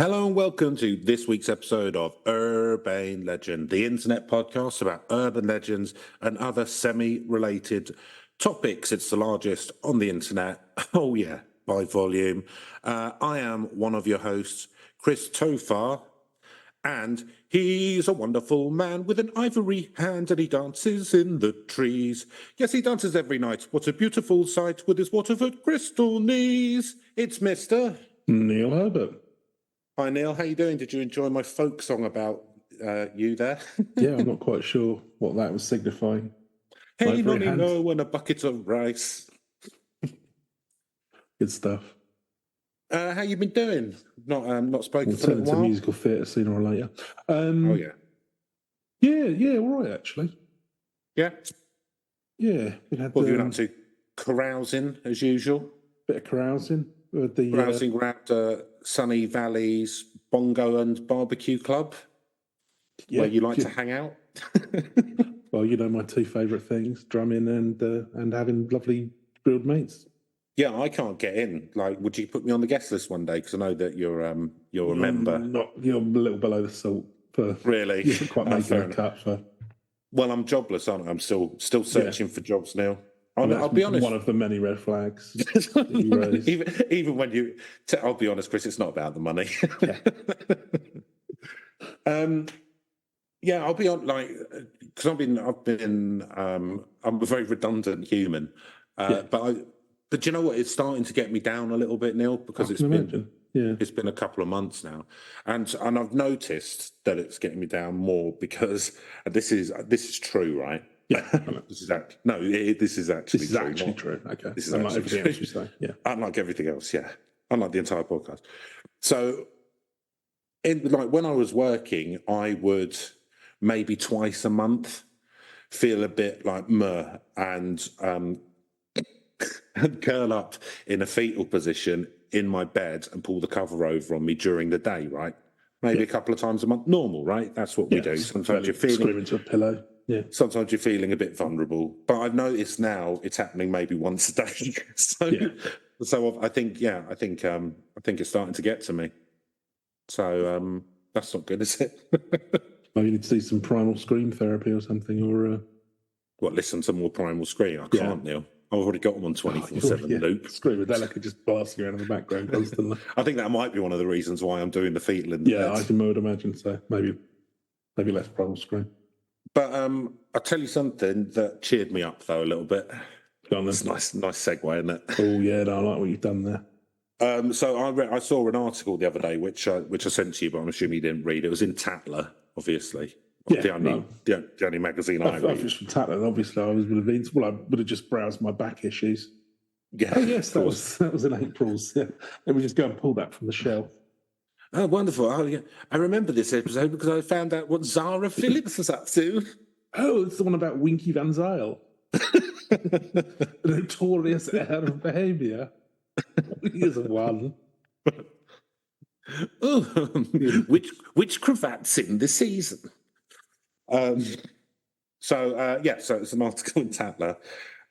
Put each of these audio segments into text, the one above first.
Hello and welcome to this week's episode of Urban Legend, the internet podcast about urban legends and other semi-related topics. It's the largest on the internet. Oh yeah, by volume. I am one of your hosts, Chris Tofar, and he's a wonderful man with an ivory hand and he dances in the trees. Yes, he dances every night. What a beautiful sight with his Waterford crystal knees. It's Mr. Neil Herbert. Hi Neil, how you doing? Did you enjoy my folk song about you there? Yeah, I'm not quite sure what that was signifying. Hey, nonny, no, and a bucket of rice. Good stuff. How you been doing? Not spoken We'll for a turn little to while. musical theatre sooner or later. Oh yeah, yeah, all right actually. yeah. Yeah, we had What have you been up to? Carousing as usual. bit of carousing with the Carousing around Sunny Valley's Bongo and Barbecue Club, where you like to hang out. Well, you know my two favourite things: drumming and having lovely grilled meats. Yeah, I can't get in. Like, would you put me on the guest list one day? Because I know that you're a member. You're a little below the salt for Really. You quite making a cut for. Well, I'm jobless, aren't I? I'm still searching for jobs now. I'll be honest. One of the many red flags that you raised. even when you, I'll be honest, Chris. It's not about the money. Yeah. I'll be on because I'm a very redundant human, but you know what? It's starting to get me down a little bit, Neil, because it's been a couple of months now, and I've noticed that it's getting me down more because this is true, right? Yeah, this is actually true. Okay, this is unlike actually everything else you say. Yeah, unlike everything else. Yeah, unlike the entire podcast. So, when I was working, I would maybe twice a month feel a bit like meh and curl up in a fetal position in my bed and pull the cover over on me during the day. Right, maybe a couple of times a month. Normal, right? That's what we do. Sometimes you're feeling scream into a pillow. Yeah. Sometimes you're feeling a bit vulnerable, but I've noticed now it's happening maybe once a day. So I think it's starting to get to me. So that's not good, is it? Maybe you need to see some primal scream therapy or something, or listen to more Primal Scream. I can't, Neil. I've already got them on 24/7 loop. Screamadelica just blasting around in the background constantly. I think that might be one of the reasons why I'm doing the fetal in the bed. I would imagine so. Maybe less Primal Scream. But I'll tell you something that cheered me up though a little bit. It's nice segue, isn't it? Oh yeah, no, I like what you've done there. So I saw an article the other day which I sent to you, but I'm assuming you didn't read. It was in Tatler, obviously. The only magazine I read. If it's from Tatler, obviously I would have just browsed my back issues. Yeah. Oh yes, that was in April's. Yeah. Let me just go and pull that from the shelf. Oh, wonderful. Oh, yeah. I remember this episode because I found out what Zara Phillips was up to. Oh, it's the one about Winky Van Zyl. Notorious error of behaviour. Here's one. Oh, which cravat's in this season? So it's an article in Tatler,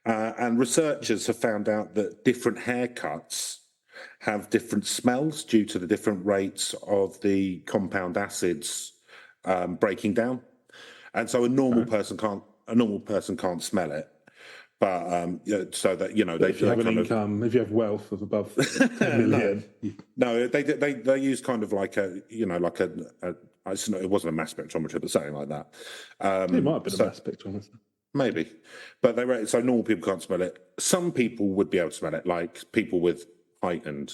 and researchers have found out that different haircuts have different smells due to the different rates of the compound acids breaking down, and so a normal person can't smell it, but so that if you have an income, if you have wealth of above 10 million, no, they use kind of like it wasn't a mass spectrometer, but something like that. It might have been a mass spectrometer. Maybe, but so normal people can't smell it. Some people would be able to smell it, like people with heightened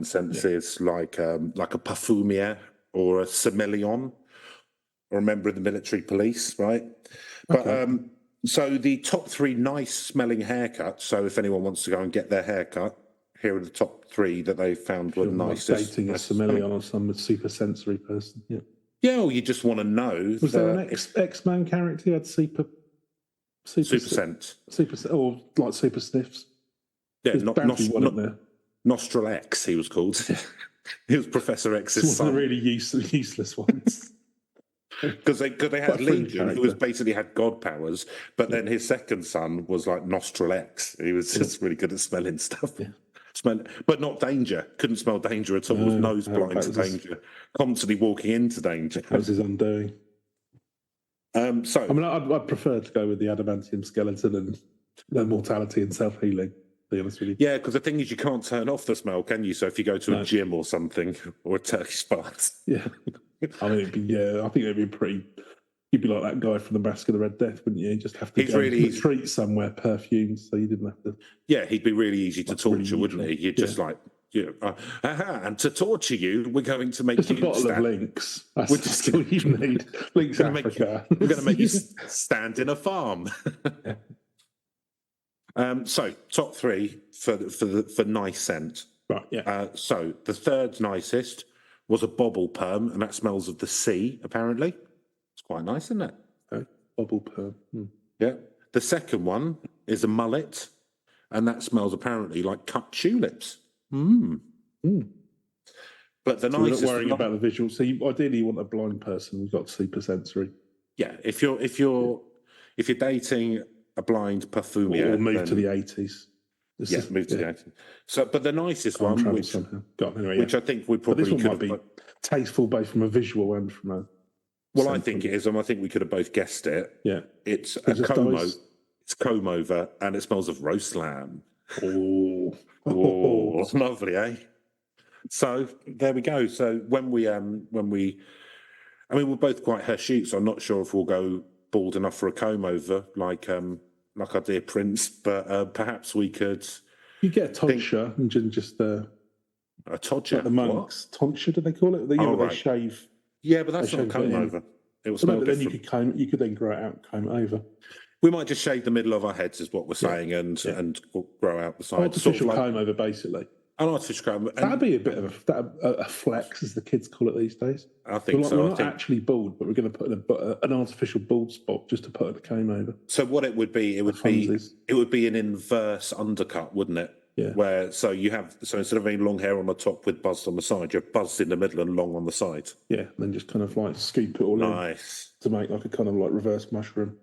senses, like a parfumier or a sommelier or a member of the military police, right? Okay. But so the top 3 nice smelling haircuts. So if anyone wants to go and get their haircut, here are the top 3 that they found were the nicest. Dating a sommelier or some super sensory person. Yeah. Yeah, or you just want to know. Was there an X-Man character who had super scent, or like super sniffs? Yeah, Nostril X, he was called. He was Professor X's son. One of the really useless ones. Because they had Legion, who basically had god powers, but then his second son was like Nostril X. He was just really good at smelling stuff. Yeah. but not danger. Couldn't smell danger at all. Was nose blind to danger. Constantly walking into danger. That was his undoing. So, I mean, I'd prefer to go with the adamantium skeleton and the mortality and self-healing, to be honest with you. Yeah, because the thing is, you can't turn off the smell, can you? So if you go to a gym or something, or a turkey spot. Yeah. I mean, I think it'd be pretty... You'd be like that guy from the Mask of the Red Death, wouldn't you? You just have to go retreat somewhere perfumed, so you didn't have to... Yeah, he'd be really easy to torture, wouldn't he? You'd just and to torture you, we're going to make just you a bottle of Lynx. That's all you need. Lynx Africa. We're going to make you stand in a farm. So top 3 for nice scent. Right. Yeah. So the third nicest was a bobble perm, and that smells of the sea. Apparently, it's quite nice, isn't it? Okay. Bobble perm. Yeah. The second one is a mullet, and that smells apparently like cut tulips. But the nicest. We're not worrying about the visual. So ideally, you want a blind person who's got super sensory. Yeah. If you're dating a blind perfumier, or move to the 80s. Move to the 80s. So, but the nicest one, which I think we probably could have be tasteful both from a visual and from a. Well, I think it is, and I think we could have both guessed it. Yeah, it's a comb. It's comb over, and it smells of roast lamb. Oh, it's lovely, eh? So there we go. So when we, I mean, we're both quite Hirsute, so I'm not sure if we'll go bald enough for a comb over, like our dear Prince, but perhaps we could. You get a tonsure and just a todger. Like the monks, tonsure, do they call it? They shave. Yeah, but that's not a comb over. It will smell different. Then you could then grow it out and comb it over. We might just shave the middle of our heads, is what we're saying, and grow out the sides. Artificial comb over, basically. An artificial comb. That'd be a bit of a flex, as the kids call it these days. I think so. We're not actually bald, but we're going to put an artificial bald spot just to put a comb over. So what it would be, it would be an inverse undercut, wouldn't it? Yeah. So instead of having long hair on the top with buzzed on the side, you have buzzed in the middle and long on the side. Yeah, and then just kind of like scoop it all in to make like a kind of like reverse mushroom.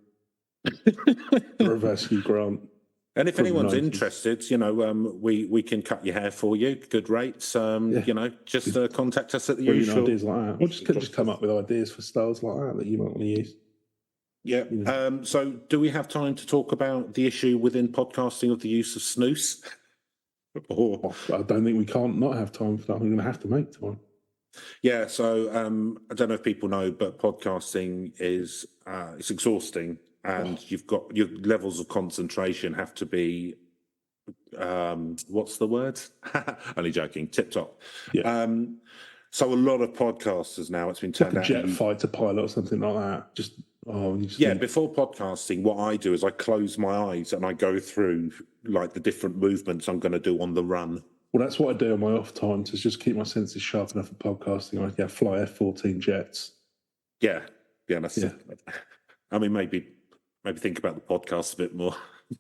Reverse Hugh Grant. And if anyone's interested, we can cut your hair for you, good rates. Just contact us at the usual. Ideas like that. Or just come up with ideas for styles like that you might want to use. Yeah. So, do we have time to talk about the issue within podcasting of the use of snus? I don't think we can't not have time for that. I'm going to have to make time. Yeah. So, I don't know if people know, but podcasting is it's exhausting. And you've got your levels of concentration have to be, what's the word? Only joking, tip top. Yeah. So a lot of podcasters now, it's been turned out. Jet fighter pilot or something like that. Before podcasting, what I do is I close my eyes and I go through like the different movements I'm going to do on the run. Well, that's what I do on my off time to just keep my senses sharp enough for podcasting. I fly F-14 jets. Yeah. I mean, maybe think about the podcast a bit more.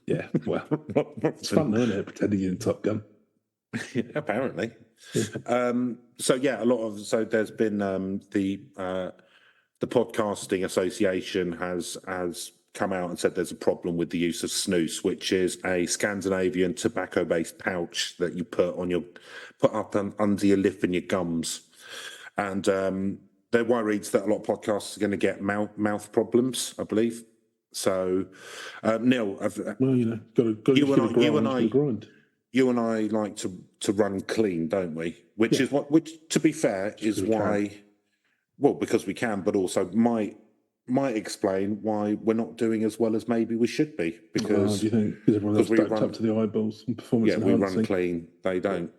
Yeah, well, it's fun, isn't it? Pretending you're in Top Gun. Yeah, apparently. So there's been the Podcasting Association has come out and said there's a problem with the use of snus, which is a Scandinavian tobacco-based pouch that you put up under your lip and your gums, and they're worried that a lot of podcasts are going to get mouth problems, I believe. So, Neil, you and I like to run clean, don't we? Which, to be fair, is why. Well, because we can, but also might explain why we're not doing as well as maybe we should be. Because do you think because everyone else backed up to the eyeballs and performance? Yeah, we run clean. They don't.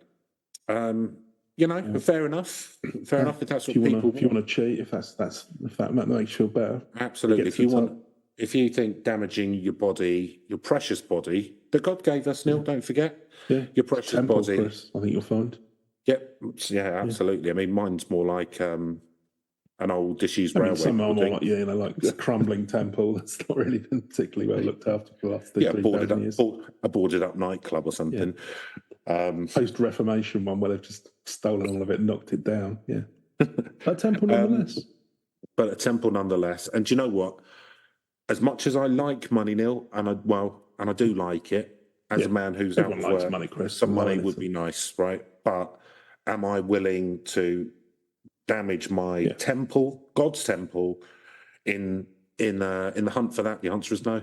Fair enough. Fair enough. If that's what people want. If you want to cheat, if that makes you feel better. Absolutely. If you think damaging your body, your precious body that God gave us, Neil, don't forget. Yeah. Your precious body. Chris, I think you'll find. Yep. Yeah, absolutely. I mean, mine's more like an old disused railway. Some are more like a crumbling temple that's not really been particularly well looked after for the last 3,000 years. A boarded up nightclub or something. Post-Reformation one where they've just stolen all of it and knocked it down. Yeah. But a temple nonetheless. And do you know what? As much as I like money, Neil, and I do like it, as a man who's out of work, money, Chris, some money would be nice, right? But am I willing to damage my temple, God's temple, in the hunt for that? The answer is no.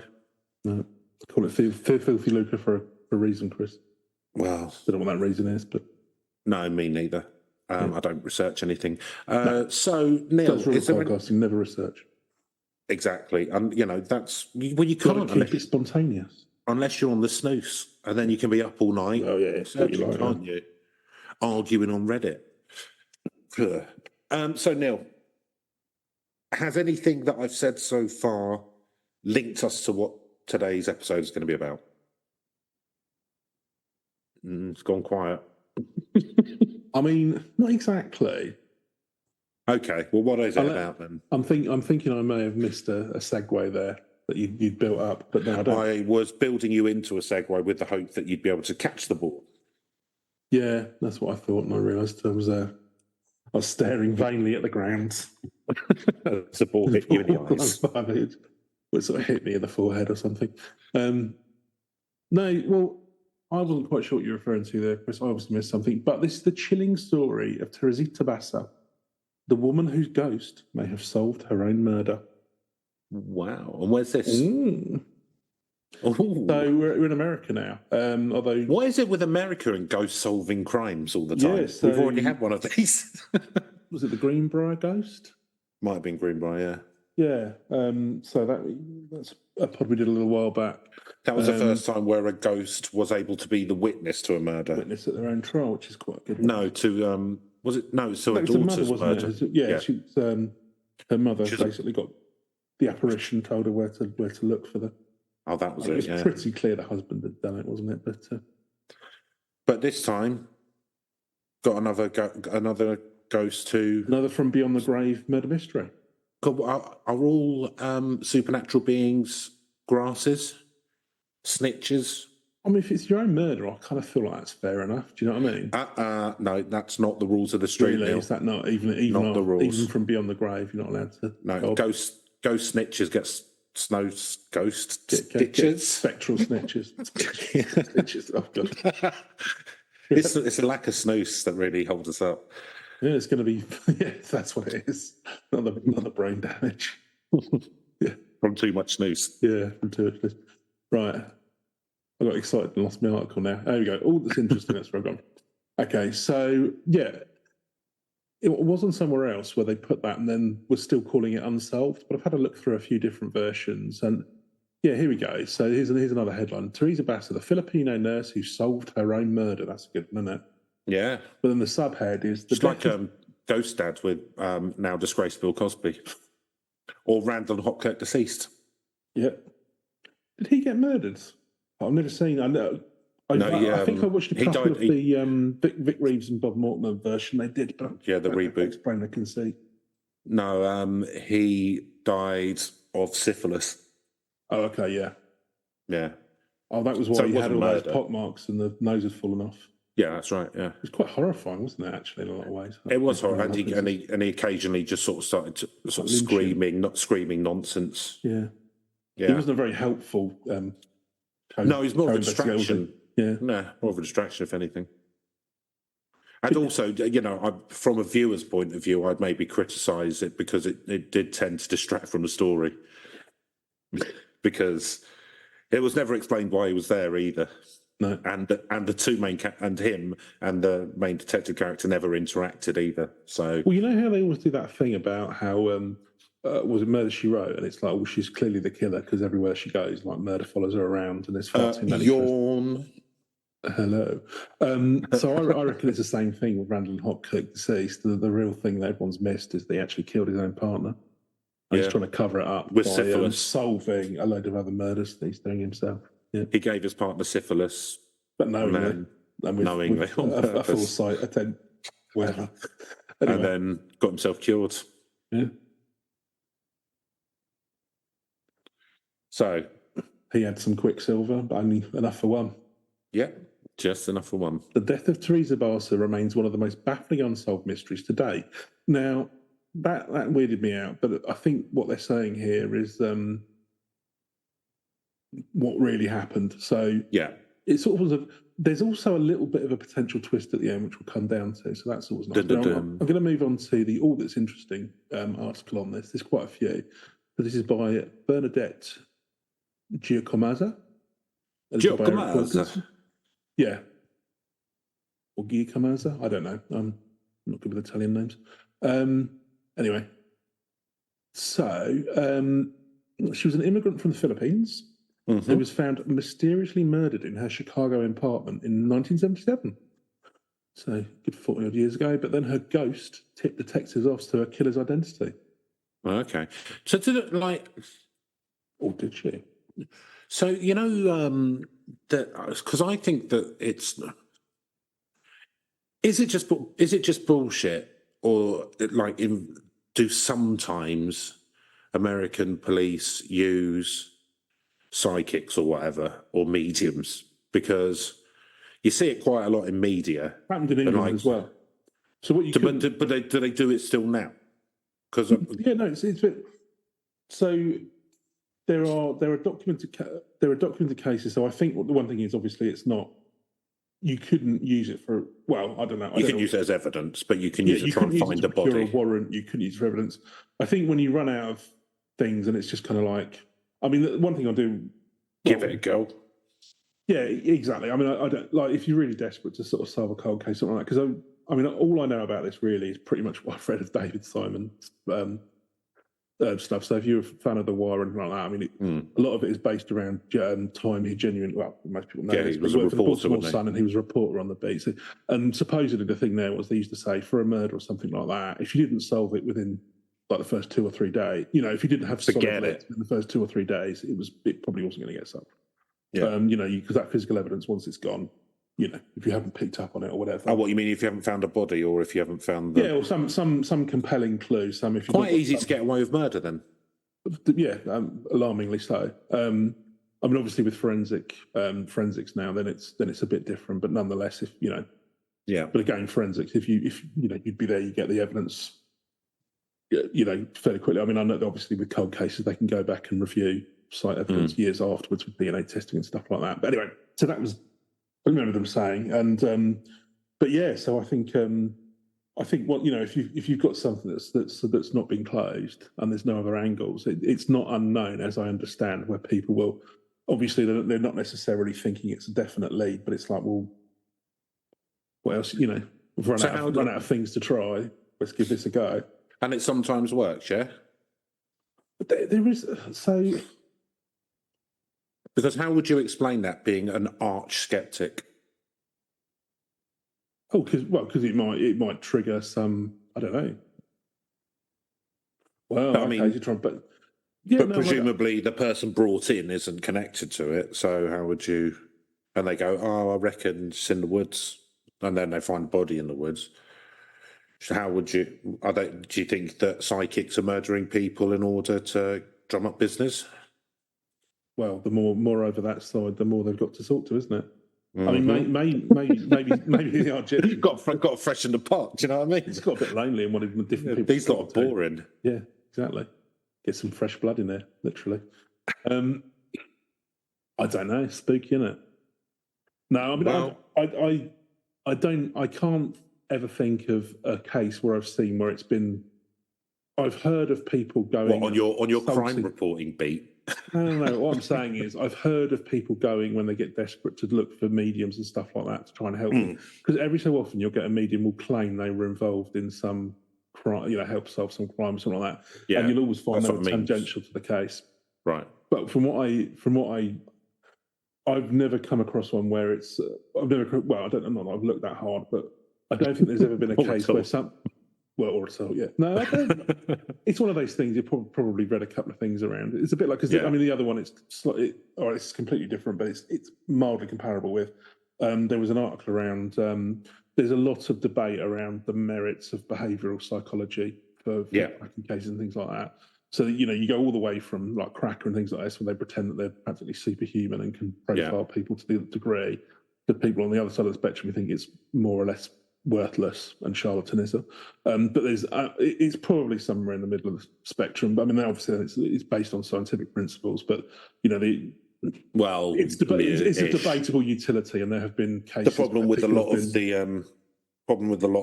No, call it filthy lucre for a reason, Chris. Well, I don't know what that reason is, but no, me neither. I don't research anything. So, Neil, that's real podcasting. Never research. Exactly, and that's you can't keep it spontaneous unless you're on the snooze, and then you can be up all night. Oh yeah, searching, can't you? Arguing on Reddit. So, Neil, has anything that I've said so far linked us to what today's episode is going to be about? It's gone quiet. I mean, not exactly. Okay, well, what is it about then? I'm thinking I may have missed a segue there that you'd built up, but no, I don't. I was building you into a segue with the hope that you'd be able to catch the ball. Yeah, that's what I thought, and I realised I was staring vainly at the ground. The ball hit you in the eyes. It sort of hit me in the forehead or something. No, well, I wasn't quite sure what you're referring to there, Chris. I obviously missed something, but this is the chilling story of Terresita Basa, the woman whose ghost may have solved her own murder. Wow. And where's this? So we're in America now. Although, why is it with America and ghosts solving crimes all the time? Yeah, so, we've already had one of these. Was it the Greenbrier ghost? Might have been Greenbrier, yeah. So that's a pod we did a little while back. That was the first time where a ghost was able to be the witness to a murder. Witness at their own trial, which is quite good. No, to was it? No, so a daughter's murder. Her mother basically got the apparition, told her where to look for the. Oh, that was it. It was pretty clear the husband had done it, wasn't it? But this time, got another ghost who another from beyond the grave murder mystery. Are all supernatural beings grasses, snitches? I mean, if it's your own murder, I kind of feel like that's fair enough. Do you know what I mean? No, that's not the rules of the street. Really? Is that not even not the rules? Even from beyond the grave, you're not allowed to. No, ghost snitches get ghost stitches, spectral snitches. Snitches. Oh god, it's a lack of snooze that really holds us up. Yeah, it's going to be. Yeah, that's what it is. Not the brain damage. Yeah, from too much snooze. Yeah, from too much snooze. Right. I got excited and lost my article now. There we go. All that's interesting. That's where I've gone. Okay, so yeah, it wasn't somewhere else where they put that and then was still calling it unsolved. But I've had a look through a few different versions, and yeah, here we go. So here's another headline: Terresita Basa, the Filipino nurse who solved her own murder. That's a good one, isn't it? Yeah. But then the subhead is the like Ghost Dad with now disgraced Bill Cosby, or Randall Hopkirk deceased. Yeah. Did he get murdered? I've never seen. I know. I think I watched a couple of the Vic Reeves and Bob Mortimer version. They did, but the reboot. Explain the conceit. No, he died of syphilis. Oh, okay, yeah, yeah. Oh, that was why he had all those pock marks and the nose had fallen off. Yeah, that's right. Yeah, it was quite horrifying, wasn't it? Actually, in a lot of ways, it was horrifying. And he occasionally just sort of started to screaming nonsense. Yeah, he wasn't a very helpful. No, he's more of a distraction. Yeah, no, more of a distraction, if anything. And also, from a viewer's point of view, I'd maybe criticise it because it did tend to distract from the story, because it was never explained why he was there either. No, and the two main and him and the main detective character never interacted either. So, well, you know how they always do that thing about how was it Murder She Wrote, and it's like, well, she's clearly the killer because everywhere she goes, like murder follows her around, and there's far too many. Yawn. Hello. So I reckon it's the same thing with Randall Hopkirk deceased. The real thing that everyone's missed is that he actually killed his own partner. And he's trying to cover it up with by syphilis, solving a load of other murders that he's doing himself. Yeah. He gave his partner syphilis, but knowingly, with a foresight, attempt, whatever, anyway. And then got himself cured. Yeah. So he had some quicksilver, but only enough for one. Yeah, just enough for one. The death of Terresita Basa remains one of the most baffling unsolved mysteries to date. Now, that weirded me out, but I think what they're saying here is what really happened. So, yeah, it sort of was there's also a little bit of a potential twist at the end, which we'll come down to. So that's always nice. Now, I'm going to move on to the all that's interesting article on this. There's quite a few. But this is by Bernadette Giacomaza. Giacomaza. Yeah. Or Giacomaza. I don't know. I'm not good with Italian names. Anyway. So she was an immigrant from the Philippines. Who was found mysteriously murdered in her Chicago apartment in 1977. So, good 40 odd years ago. But then her ghost tipped detectives off to her killer's identity. Okay. So, did it like. Or did she? So, you know, that because I think that it's. Is it just bullshit? Or, like, do sometimes American police use psychics or whatever, or mediums, because you see it quite a lot in media. Happened in England as well. So what you but do they do it still now? Because yeah, no, it's a bit. So there are documented cases. So I think the one thing is obviously it's not. You couldn't use it for. Well, I don't know. You can use it as evidence, but you can use it to try and find a body. A warrant. You couldn't use it for evidence. I think when you run out of things, and it's just kind of like. I mean, the one thing I do... Give it a go. Yeah, exactly. I mean, I don't... Like, if you're really desperate to sort of solve a cold case, something like that, because I mean, all I know about this really is pretty much what I've read of David Simon's stuff. So if you're a fan of The Wire or anything like that, I mean, a lot of it is based around time he genuinely... Well, most people know he was a reporter, wasn't he? Sun, and he was a reporter on the beat. So, and supposedly the thing there was they used to say, for a murder or something like that, if you didn't solve it within... like the first 2 or 3 days, you know, if you didn't have solid leads in the first 2 or 3 days, it probably wasn't going to get solved. Yeah. You know, because that physical evidence, once it's gone, you know, if you haven't picked up on it or whatever. Oh, what you mean if you haven't found a body, or if you haven't found the... Yeah, or some compelling clue. If you quite easy to get away with murder then. Yeah, alarmingly so. I mean, obviously with forensics now, then it's a bit different. But nonetheless, if you know, yeah. But again, forensics, if you know, you'd be there, you get the evidence. You know, fairly quickly. I mean, I know that obviously with cold cases, they can go back and review site evidence years afterwards with DNA testing and stuff like that. But anyway, so that was, I remember them saying, and but yeah, so I think what, you know, if you've got something that's not been closed and there's no other angles, it's not unknown, as I understand, where people will obviously they're not necessarily thinking it's a definite lead, but it's like, well, what else? You know, we've run out of things to try. Let's give this a go. And it sometimes works, yeah? There is, so... Because how would you explain that, being an arch skeptic? Oh, because it might trigger some, I don't know. Well, I mean, but presumably the person brought in isn't connected to it, so how would you... And they go, oh, I reckon it's in the woods, and then they find a body in the woods. So how would you... do you think that psychics are murdering people in order to drum up business? Well, the more over that side, the more they've got to talk to, isn't it? I mean, maybe they are genuine. You've got to freshen the pot, do you know what I mean? It's got a bit lonely and wanted different people. These lot are boring. Yeah, exactly. Get some fresh blood in there, literally. I don't know, spooky, isn't it? No, I mean, well, I can't ever think of a case where I've seen where it's been. I've heard of people going on your crime reporting beat. No. What I'm saying is, I've heard of people going when they get desperate to look for mediums and stuff like that to try and help them. Because every so often you'll get a medium will claim they were involved in some crime, you know, help solve some crime or something like that. Yeah, and you'll always find they were tangential to the case. Right. But from what I've never come across one where it's. I don't know. I've looked that hard, but I don't think there's ever been a case where some. Well, or so, yeah. No, I don't. It's one of those things. You've probably read a couple of things around. It's a bit like, because I mean, the other one, it's slightly, or it's completely different, but it's mildly comparable with. There was an article around. There's a lot of debate around the merits of behavioural psychology for cracking cases and things like that. So you know, you go all the way from like cracker and things like this, where they pretend that they're practically superhuman and can profile people to the degree. The people on the other side of the spectrum, you think it's more or less worthless and charlatanism, but there's it's probably somewhere in the middle of the spectrum. But I mean, obviously it's based on scientific principles. But you know, Well, it's a ish. debatable utility, and there have been cases. The problem with a lot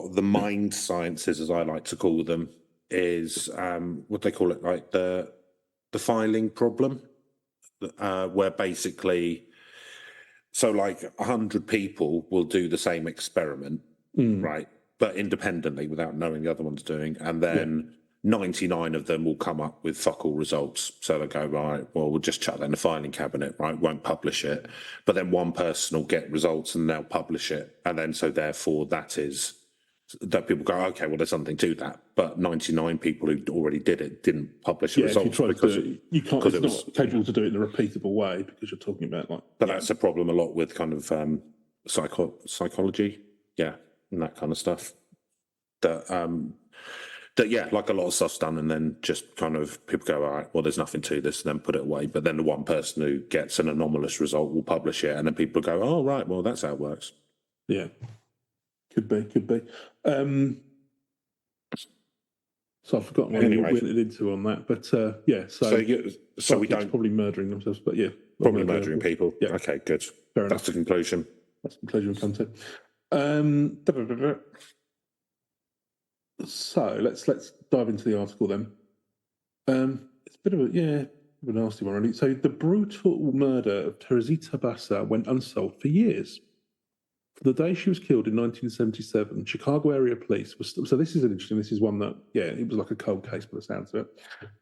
of the mind sciences, as I like to call them, is what they call it, like the filing problem, where basically, so like 100 people will do the same experiment, right, but independently without knowing the other one's doing, and then 99 of them will come up with fuck all results. So they'll go, right, well, we'll just chuck that in the filing cabinet, right, won't publish it. But then one person will get results and they'll publish it. And then so therefore that people go, okay, well, there's something to that. But 99 people who already did it didn't publish the results. If you try to do it, you can't, it's not capable to do it in a repeatable way because you're talking about like... But that's a problem a lot with kind of psychology, and that kind of stuff. That like a lot of stuff's done, and then just kind of people go, all right, well, there's nothing to this, and then put it away. But then the one person who gets an anomalous result will publish it, and then people go, oh, right, well, that's how it works. Yeah, could be. So I've forgotten what we went into on that, but so we don't probably murdering themselves, but probably murdering people. Yeah. Okay, good. Fair enough. That's the conclusion. That's the conclusion we've come to. So let's dive into the article then. It's a bit of a nasty one, really. So the brutal murder of Terresita Basa went unsolved for years. From the day she was killed in 1977, Chicago area police was... So this is interesting. This is one that, it was like a cold case by the sounds of it.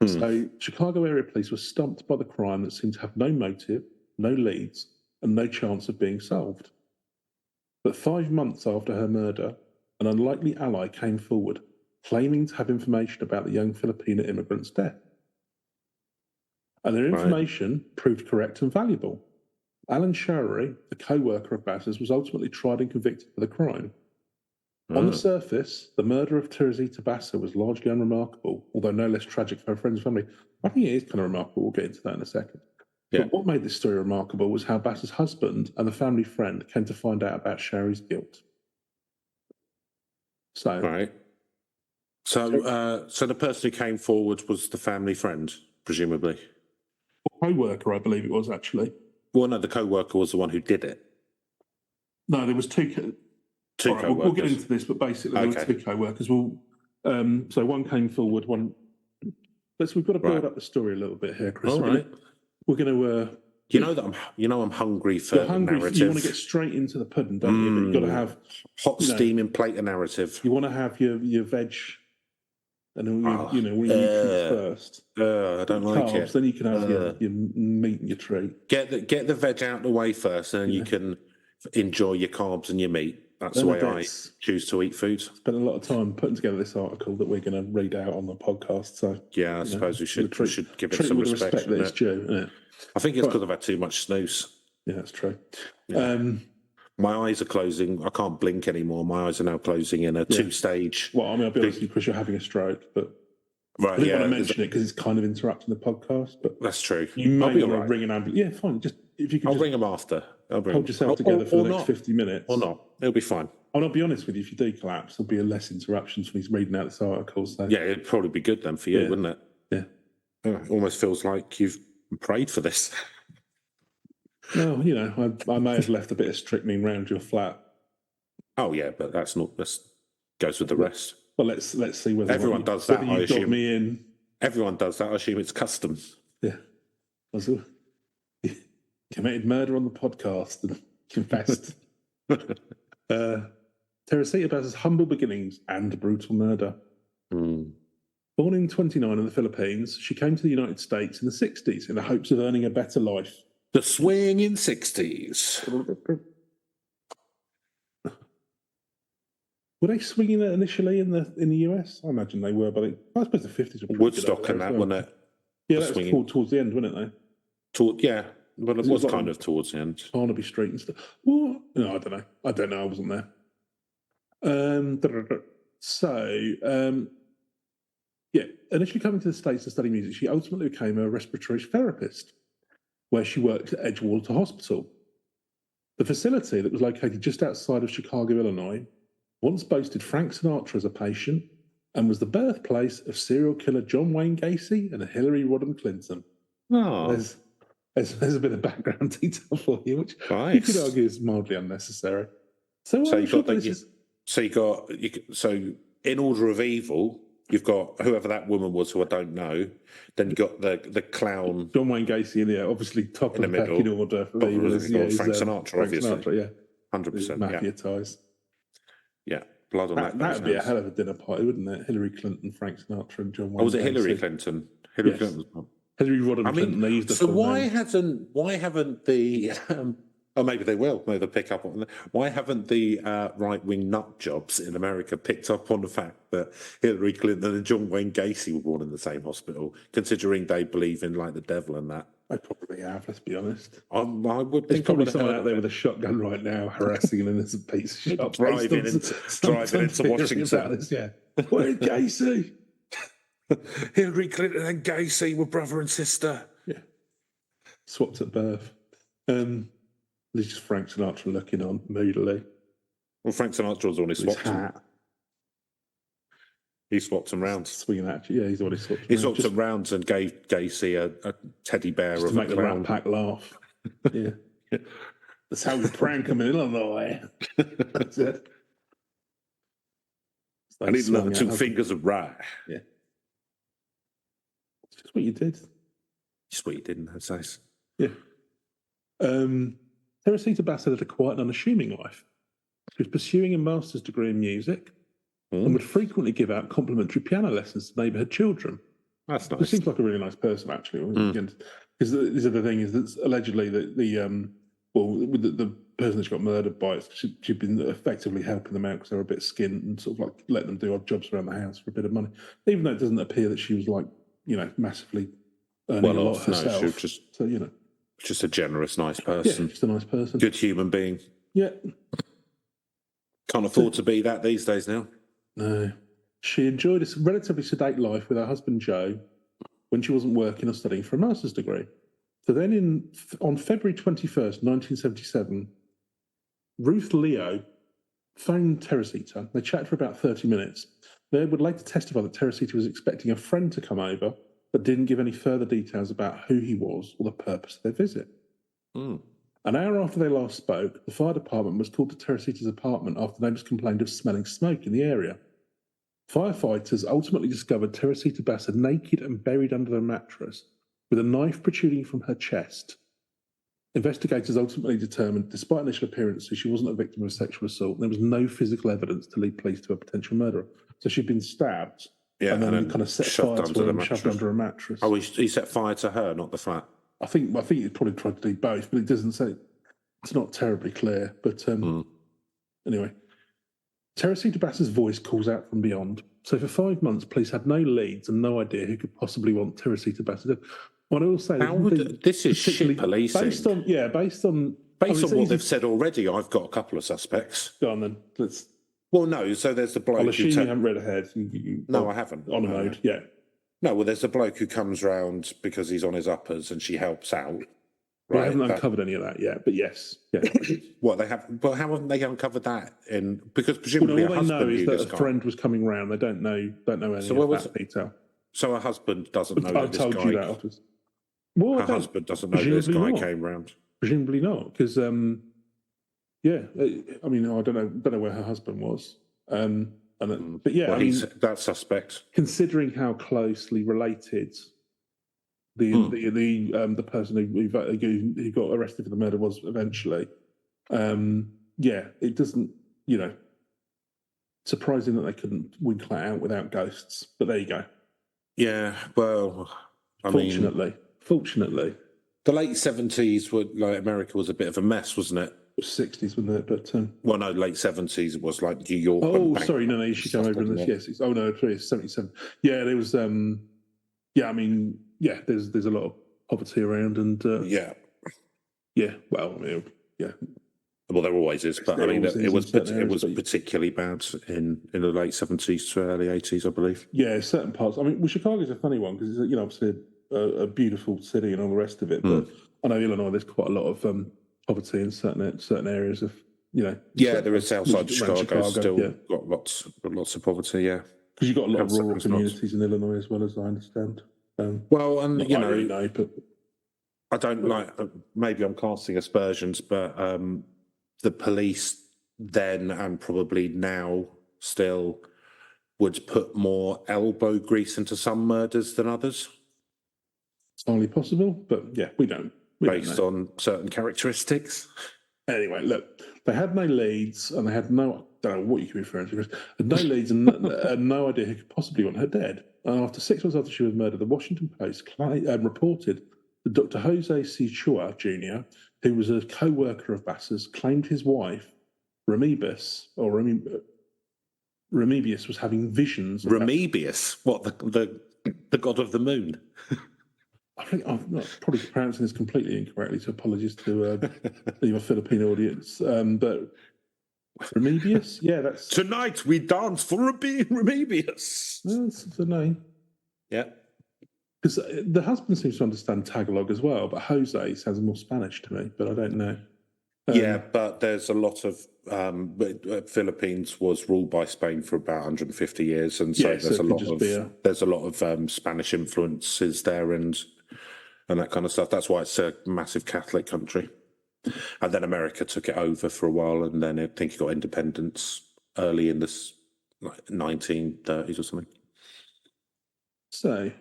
So Chicago area police were stumped by the crime that seemed to have no motive, no leads, and no chance of being solved. But 5 months after her murder, an unlikely ally came forward, claiming to have information about the young Filipino immigrant's death. And their information proved correct and valuable. Alan Showery, a co-worker of Basa's, was ultimately tried and convicted for the crime. On the surface, the murder of Terresita Basa was largely unremarkable, although no less tragic for her friends and family. I think it is kind of remarkable. We'll get into that in a second. Yeah. But what made this story remarkable was how Basa's husband and the family friend came to find out about Showery's guilt. So the person who came forward was the family friend, presumably. Co-worker, I believe it was, actually. Well, no, the co-worker was the one who did it. No, there was two co-workers. We'll get into this, but basically there were two co-workers. Well, so one came forward, one... We've got to build up the story a little bit here, Chris. All right. We're going to... I'm hungry for narrative. You want to get straight into the pudding, don't you? But you've got to have... Hot steaming plate of narrative. You want to have your veg... And all your nutrients first. I don't like carbs, it. Then you can have your meat and your treat. Get the veg out of the way first, and then you can enjoy your carbs and your meat. That's the way I choose to eat food. Spent a lot of time putting together this article that we're going to read out on the podcast. So I suppose we should give it some respect. That it's due, isn't it? I think it's because I've had too much snus. Yeah, that's true. Yeah. My eyes are closing. I can't blink anymore. My eyes are now closing in a two-stage. Well, I mean, I'll be honest with you, Chris, you're having a stroke, but I didn't want to mention it because it's kind of interrupting the podcast. But that's true. You may want to ring an ambulance. Yeah, fine. Just if you can, I'll ring them after. Hold yourself together for the next 50 minutes, or not. It'll be fine. I'll be honest with you. If you do collapse, there'll be less interruptions when he's reading out this article. So it'd probably be good then for you, wouldn't it? Yeah. It almost feels like you've prayed for this. Well, I may have left a bit of strychnine round your flat. Oh yeah, but that goes with the rest. Well, let's see whether everyone does that. I assume me in. Everyone does that. I assume it's custom. Yeah, committed murder on the podcast and confessed. Terresita Basa's humble beginnings and brutal murder. Born in 1929 in the Philippines, she came to the United States in the 1960s in the hopes of earning a better life. The swinging 60s. Were they swinging it initially in the US? I imagine they were, but I suppose the 50s were Woodstock and that, wasn't it? Yeah, that was towards the end, wasn't it, though? But it was like kind of towards the end. Barnaby Street and stuff. Well, no, I don't know. I wasn't there. Initially coming to the States to study music, she ultimately became a respiratory therapist, where she worked at Edgewater Hospital. The facility that was located just outside of Chicago, Illinois, once boasted Frank Sinatra as a patient and was the birthplace of serial killer John Wayne Gacy and Hillary Rodham Clinton. Oh. there's a bit of background detail for you, which you Nice. could argue is mildly unnecessary. So in order of evil, you've got whoever that woman was, who I don't know. Then you got the clown, John Wayne Gacy, in there, obviously top in of the the pecking middle. order for Frank Frank Sinatra, obviously. Sinatra, yeah, 100%. mafia ties. Yeah, blood on That would be a hell of a dinner party, wouldn't it? Hillary Clinton, Frank Sinatra, and John Wayne. Oh, was it Gacy. Hillary Clinton? Hillary Clinton was. Hillary Rodham Clinton. They used so why haven't the oh, maybe they will. Maybe they'll pick up on that. Why haven't the right-wing nut jobs in America picked up on the fact that Hillary Clinton and John Wayne Gacy were born in the same hospital, considering they believe in like the devil and that? I probably have. Let's be honest. I would. There's probably someone out there with a shotgun right now harassing an innocent piece of shop, driving into Washington. Yeah, where's Gacy? Hillary Clinton and Gacy were brother and sister. Yeah, swapped at birth. There's just Frank Sinatra looking on moodily. Well, Frank Sinatra was on his hat. He swapped them round. Swinging at you. Yeah, he's already swapped. He swapped them round and gave Gacy a teddy bear just of to make a the clown. Rat Pack laugh. Yeah, that's how we prank them in Illinois. That's it. I need another 2 fingers of rye. Yeah. It's just what you did. Just what you did in those days. Yeah. Terresita Basa led a quiet and unassuming life. She was pursuing a master's degree in music and would frequently give out complimentary piano lessons to neighbourhood children. That's nice. She seems like a really nice person, actually. Because this other thing is that allegedly the person that got murdered by it, she'd been effectively helping them out because they were a bit skint and sort of like letting them do odd jobs around the house for a bit of money. Even though it doesn't appear that she was like, massively earning a lot herself. No, she was just a generous, nice person. Yeah, just a nice person. Good human being. Yeah. Can't afford to be that these days now. No. She enjoyed a relatively sedate life with her husband Joe when she wasn't working or studying for a master's degree. So then on February 21st, 1977, Ruth Leo phoned Terresita. They chatted for about 30 minutes. They would later testify that Terresita was expecting a friend to come over, but didn't give any further details about who he was or the purpose of their visit. An hour after they last spoke, the fire department was called to Terresita's apartment after neighbours complained of smelling smoke in the area. Firefighters ultimately discovered Terresita Basa naked and buried under a mattress with a knife protruding from her chest. Investigators ultimately determined, despite initial appearances, she wasn't a victim of sexual assault, and there was no physical evidence to lead police to a potential murderer. So she'd been stabbed and then kind of set fire to her and shoved under a mattress. Oh, he set fire to her, not the flat. I think he probably tried to do both, but it doesn't say. It's not terribly clear. But anyway, Terresita Basa's voice calls out from beyond. So for 5 months, police had no leads and no idea who could possibly want Terresita Basa dead. What I will say, this is shit policing. Based on what they've said already, I've got a couple of suspects. Go on then. Well, no. So there's the bloke. I'll assume you haven't read ahead. No, I haven't. On a mode, yeah. No, well, there's a bloke who comes round because he's on his uppers and she helps out. Right, I haven't uncovered any of that yet, but yes. Yeah. What they have? Well, how haven't they uncovered that? Because presumably all they know is that a friend was coming round. They don't know any of that detail. So her husband doesn't know that this guy. I told you that. Well, her husband doesn't know this guy came round. Presumably not, because I mean, I don't know where her husband was. But yeah, well, that's suspect. Considering how closely related the person who got arrested for the murder was eventually, it doesn't, surprising that they couldn't winkle that out without ghosts. But there you go. Yeah, well, Fortunately, the late 70s were like America was a bit of a mess, wasn't it? 60s, wasn't it? But well, no, late 70s. It was like New York. Oh, sorry, no, you should come over in this. Yes, it's 77. Yeah, there was. There's a lot of poverty around, and Well, there always is, but I mean, it was particularly bad in the late 70s to early 80s, I believe. Yeah, certain parts. I mean, Chicago's a funny one because it's obviously a beautiful city and all the rest of it, but I know Illinois, there's quite a lot of poverty in certain areas of Yeah, there is outside Chicago still got lots of poverty. Yeah, because you've got a lot of rural communities in Illinois as well, as I understand. Well, and I really know, but I don't like. Maybe I'm casting aspersions, but the police then and probably now still would put more elbow grease into some murders than others. It's highly possible, but yeah, we don't. Based on certain characteristics. Anyway, look, they had no leads, and they had no. I don't know what you could be referring to, Chris. Had no leads and no idea who could possibly want her dead. And after 6 months after she was murdered, the Washington Post reported that Dr. Jose C. Chua Jr., who was a co-worker of Basa's, claimed his wife, Remebius, was having visions. Remebius? What, the god of the moon? I think I'm probably pronouncing this completely incorrectly, so apologies to the Filipino audience. But Remebius? Yeah, that's... Tonight we dance for Remebius. That's the name. Yeah. Because the husband seems to understand Tagalog as well, but Jose sounds more Spanish to me, but I don't know. Yeah, but there's a lot of... Philippines was ruled by Spain for about 150 years, and so there's a lot of Spanish influences there and that kind of stuff. That's why it's a massive Catholic country. And then America took it over for a while, and then I think it got independence early in the 1930s or something. So,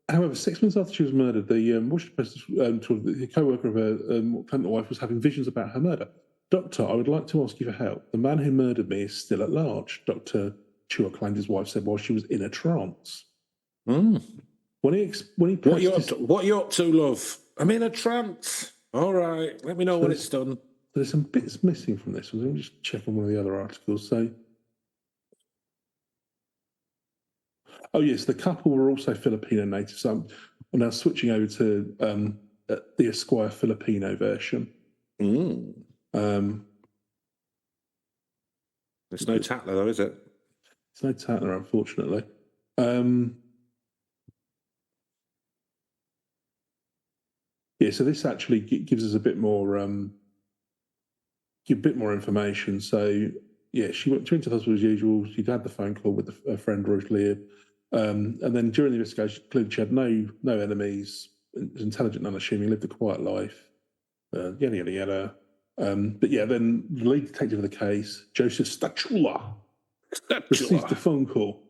however, 6 months after she was murdered, the Washington Post, the co-worker of her wife was having visions about her murder. Doctor, I would like to ask you for help. The man who murdered me is still at large, Dr. Chua claimed his wife said while she was in a trance. Mm. When he what are you up to, love? I'm in a trance. All right, let me know when it's done. There's some bits missing from this. Let me just check on one of the other articles. So, oh yes, the couple were also Filipino natives. I'm now switching over to the Esquire Filipino version. Mm. There's no Tatler, though, is it? There's no Tatler, unfortunately. So this actually gives us a bit more information. So, she went into the hospital as usual. She'd had the phone call with her friend Ruth Lear. And then during the investigation, clearly she had no enemies, was intelligent, unassuming, lived a quiet life, yada, yada, yada. But yeah, then the lead detective of the case, Joseph Stachula, received a phone call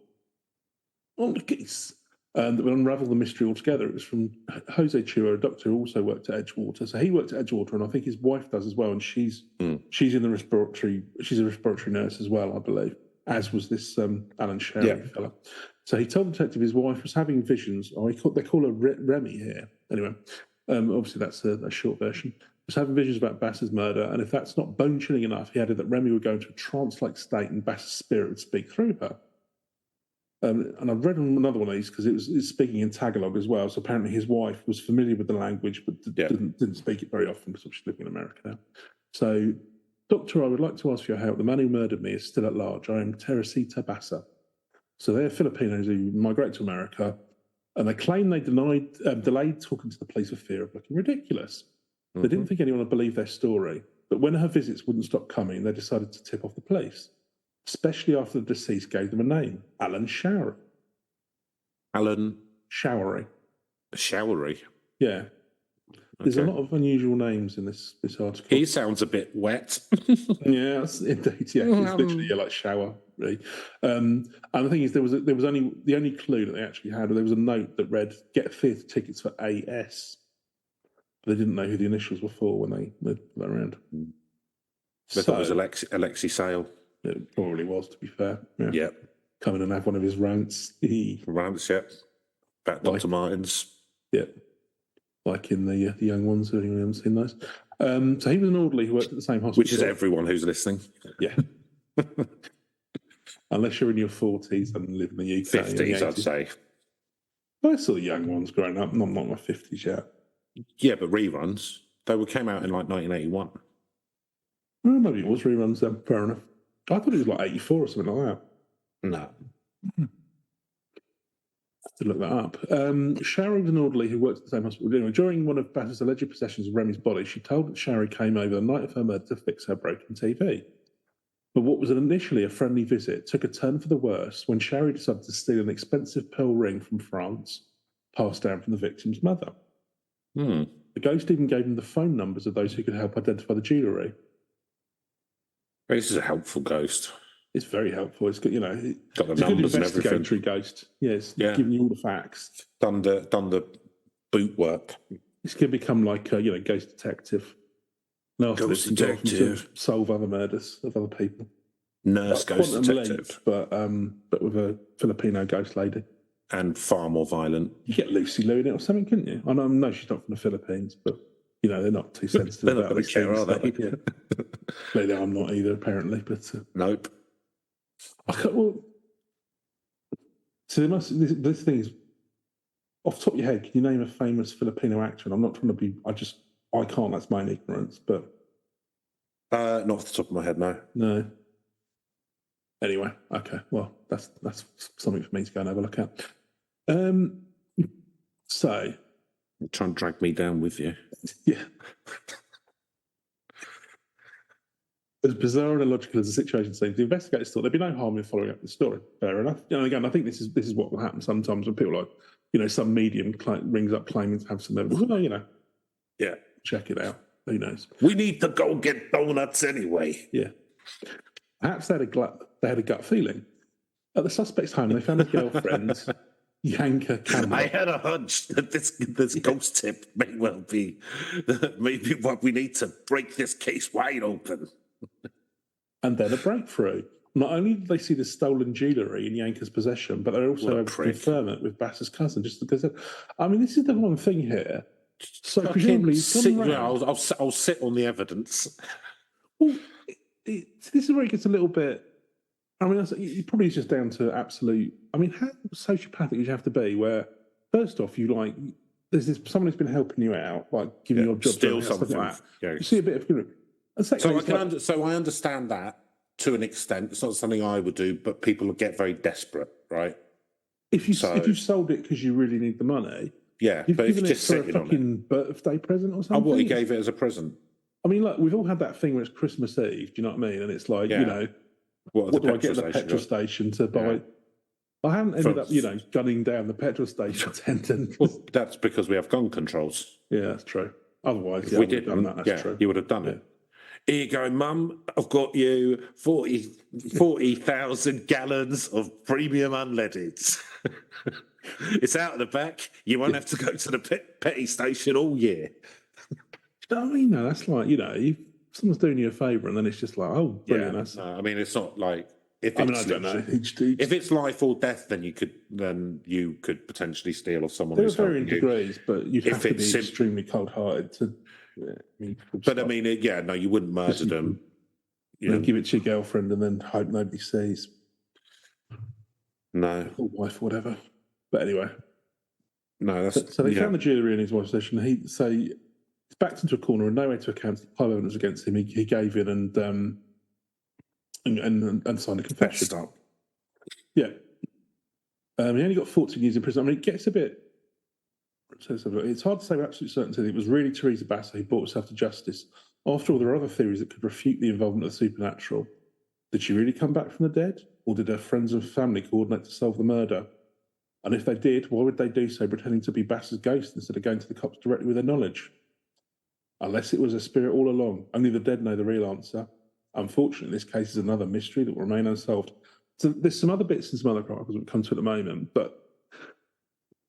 on the case that would unravel the mystery altogether. It was from Jose Chua, a doctor who also worked at Edgewater. So he worked at Edgewater, and I think his wife does as well. And she's in the respiratory. She's a respiratory nurse as well, I believe, as was this Alan Sherry fella. So he told the detective his wife was having visions. They call her Remy here. Anyway, obviously that's a short version. Was having visions about Basa's murder, and if that's not bone-chilling enough, he added that Remy would go into a trance-like state and Basa's spirit would speak through her. And I've read another one of these because it's speaking in Tagalog as well. So apparently his wife was familiar with the language, but didn't speak it very often because she's living in America now. So, Doctor, I would like to ask for your help. The man who murdered me is still at large. I am Terresita Basa. So they're Filipinos who migrate to America, and they claim they delayed talking to the police for fear of looking ridiculous. They didn't think anyone would believe their story, but when her visits wouldn't stop coming, they decided to tip off the police, especially after the deceased gave them a name, Alan Showery. Alan? Showery. Showery? Yeah. There's a lot of unusual names in this article. He sounds a bit wet. Yeah, indeed. Yeah, it's literally like shower, really. And the thing is, there was only the only clue that they actually had. There was a note that read, "Get theatre tickets for AS." But they didn't know who the initials were for when they put that around. They thought it was Alexei Sale. It probably was, to be fair. Yeah. Come in and have one of his rants. Rants, yeah. About Dr. Martens. Yeah. Like in the Young Ones, if anyone hasn't seen those. So he was an orderly who worked at the same hospital. Which is everyone who's listening. Yeah. Unless you're in your 40s and live in the UK. 50s, I'd say. I saw the Young Ones growing up, not my 50s yet. Yeah, but reruns. They came out in like 1981. Well, maybe it was reruns then. Fair enough. I thought it was like 84 or something like that. No. To look that up. Sherry was an orderly who worked at the same hospital. Anyway, during one of Basa's alleged possessions of Remy's body, she told that Sherry came over the night of her murder to fix her broken TV. But what was initially a friendly visit took a turn for the worse when Sherry decided to steal an expensive pearl ring from France, passed down from the victim's mother. Hmm. The ghost even gave him the phone numbers of those who could help identify the jewellery. This is a helpful ghost. It's very helpful. It's good, got the it's a good numbers and everything. investigatory ghost. Yeah, it's giving you all the facts. Done the boot work. It's going to become like ghost detective. And after Ghost this, you can detective. solve other murders of other people. Nurse Like ghost Quantum detective. Leap, but with a Filipino ghost lady. And far more violent. You get Lucy Liu in it or something, couldn't you? I know she's not from the Philippines, but they're not too sensitive They're not about gonna these care, things. are they? Yeah. Clearly, I'm not either, apparently. But Nope. So this thing is off the top of your head. Can you name a famous Filipino actor? And I'm not trying to be. I can't. That's my ignorance. But not off the top of my head, no. no. Anyway, okay. Well, that's something for me to go and have a look at. So You're trying to drag me down with you. yeah. As bizarre and illogical as the situation seems, the investigators thought there'd be no harm in following up the story. Fair enough. Again, I think this is what will happen sometimes when people some medium rings up claiming to have some evidence. Well, Yeah. check it out. Who knows? We need to go get donuts anyway. Yeah. Perhaps they had a gut feeling. At the suspect's home, they found his girlfriend, Yanka Campbell. I had a hunch that this ghost tip may well be maybe what we need to break this case wide open. And then a breakthrough. Not only did they see the stolen jewellery in Yanka's possession, but they're also able to confirm it with Bass's cousin. Just because, this is the one thing here. So presumably, I'll sit on the evidence. Well, this is where it gets a little bit. It probably is just down to absolute. How sociopathic you have to be? Where first off, there's someone who's been helping you out, like giving you a job, steal something. Like that. You see a bit of. So I understand that to an extent. It's not something I would do, but people get very desperate, right? If you sold it because you really need the money, yeah, but if you just for a fucking birthday present or something. Oh, what, he gave it as a present? Look, we've all had that thing where it's Christmas Eve. Do you know what I mean? And it's like, what do I get at the petrol station to buy? Yeah. I haven't ended up, gunning down the petrol station attendant. Well, that's because we have gun controls. Yeah, that's true. Otherwise, we did done that. That's true. You would have done it. Here you go, Mum. I've got you 40,000 gallons of premium unleaded. It's out of the back. You won't have to go to the petty station all year. No, that's like, if someone's doing you a favour and then it's just like, oh, brilliant. Yeah, it's not like if I don't know. If it's life or death, then you could potentially steal off someone. There are varying degrees, but you'd have to be extremely cold-hearted to. You wouldn't murder them. Give it to your girlfriend and then hope nobody sees. No, or wife, or whatever. But anyway, no. So they found the jewellery in his wife's possession. He's backed into a corner and no way to account for the pile evidence against him. He gave in and signed a confession. Stop. Yeah. He only got 14 years in prison. It gets a bit. It's hard to say with absolute certainty that it was really Terresita Basa who brought herself to justice. After all, there are other theories that could refute the involvement of the supernatural. Did she really come back from the dead? Or did her friends and family coordinate to solve the murder? And if they did, why would they do so pretending to be Basa's ghost instead of going to the cops directly with their knowledge? Unless it was a spirit all along. Only the dead know the real answer. Unfortunately, this case is another mystery that will remain unsolved. So there's some other bits and some other articles we'll come to at the moment, but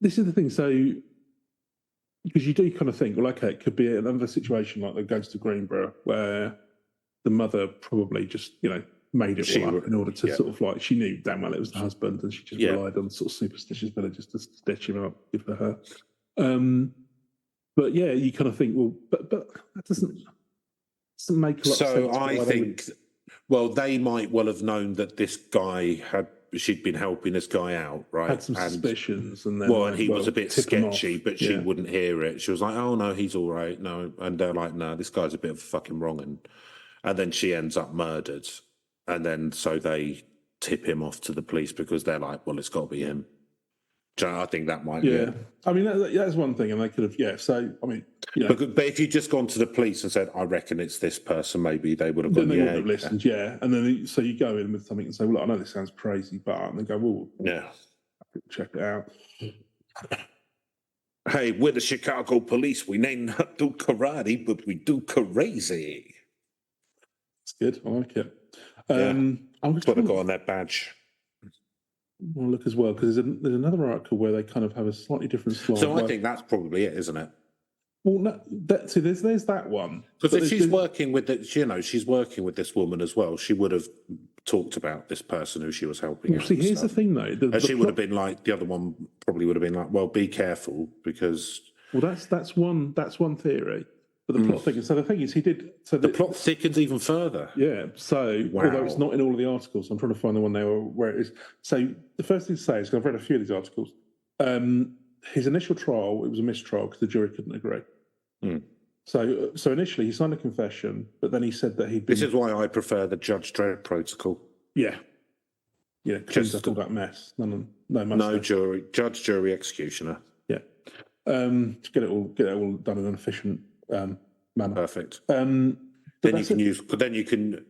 this is the thing. So, because you do kind of think, well, okay, it could be another situation like the Ghost of Greenborough, where the mother probably just, made it all up in order to sort of like, she knew damn well it was the husband and she just relied on sort of superstitious villagers to stitch him up, give her. But yeah, you kind of think, well, but that doesn't make a lot of sense. So I think, they might well have known that this guy she'd been helping this guy out, right? Had some suspicions, and then and he was a bit sketchy, but she wouldn't hear it. She was like, "Oh no, he's all right." No, and they're like, "No, this guy's a bit of a fucking wrong'un," and then she ends up murdered, and then so they tip him off to the police because they're like, "Well, it's got to be him." I think that might be it. That's one thing, and they could have, So, but if you'd just gone to the police and said, "I reckon it's this person," maybe they would have gone. Then they would have listened, And then so you go in with something and say, "Well, I know this sounds crazy, but," and they go, "Well, check it out." Hey, we're the Chicago police. We may not do karate, but we do crazy. It's good. I like it. Yeah. I'm That's what I got on that badge. I'll look as well, because there's another article where they kind of have a slightly different slide. So I think that's probably it, isn't it? Well, no, see, there's that one. Because if she's working with it, she's working with this woman as well. She would have talked about this person who she was helping. Well, see, here's the thing, though. She would have been like, the other one probably would have been like, well, be careful, because. Well, that's one theory. But the plot thickens. So the thing is, he did. So the plot thickens even further. Yeah. So although it's not in all of the articles, I'm trying to find the one there where it is. So the first thing to say is, 'cause I've read a few of these articles. His initial trial, it was a mistrial because the jury couldn't agree. So initially he signed a confession, but then he said that he'd been. This is why I prefer the Judge Dredd protocol. Yeah. Yeah, cleans up all that mess. No jury, judge, jury, executioner. Yeah. To get it all done in an efficient manner. Perfect. Then you can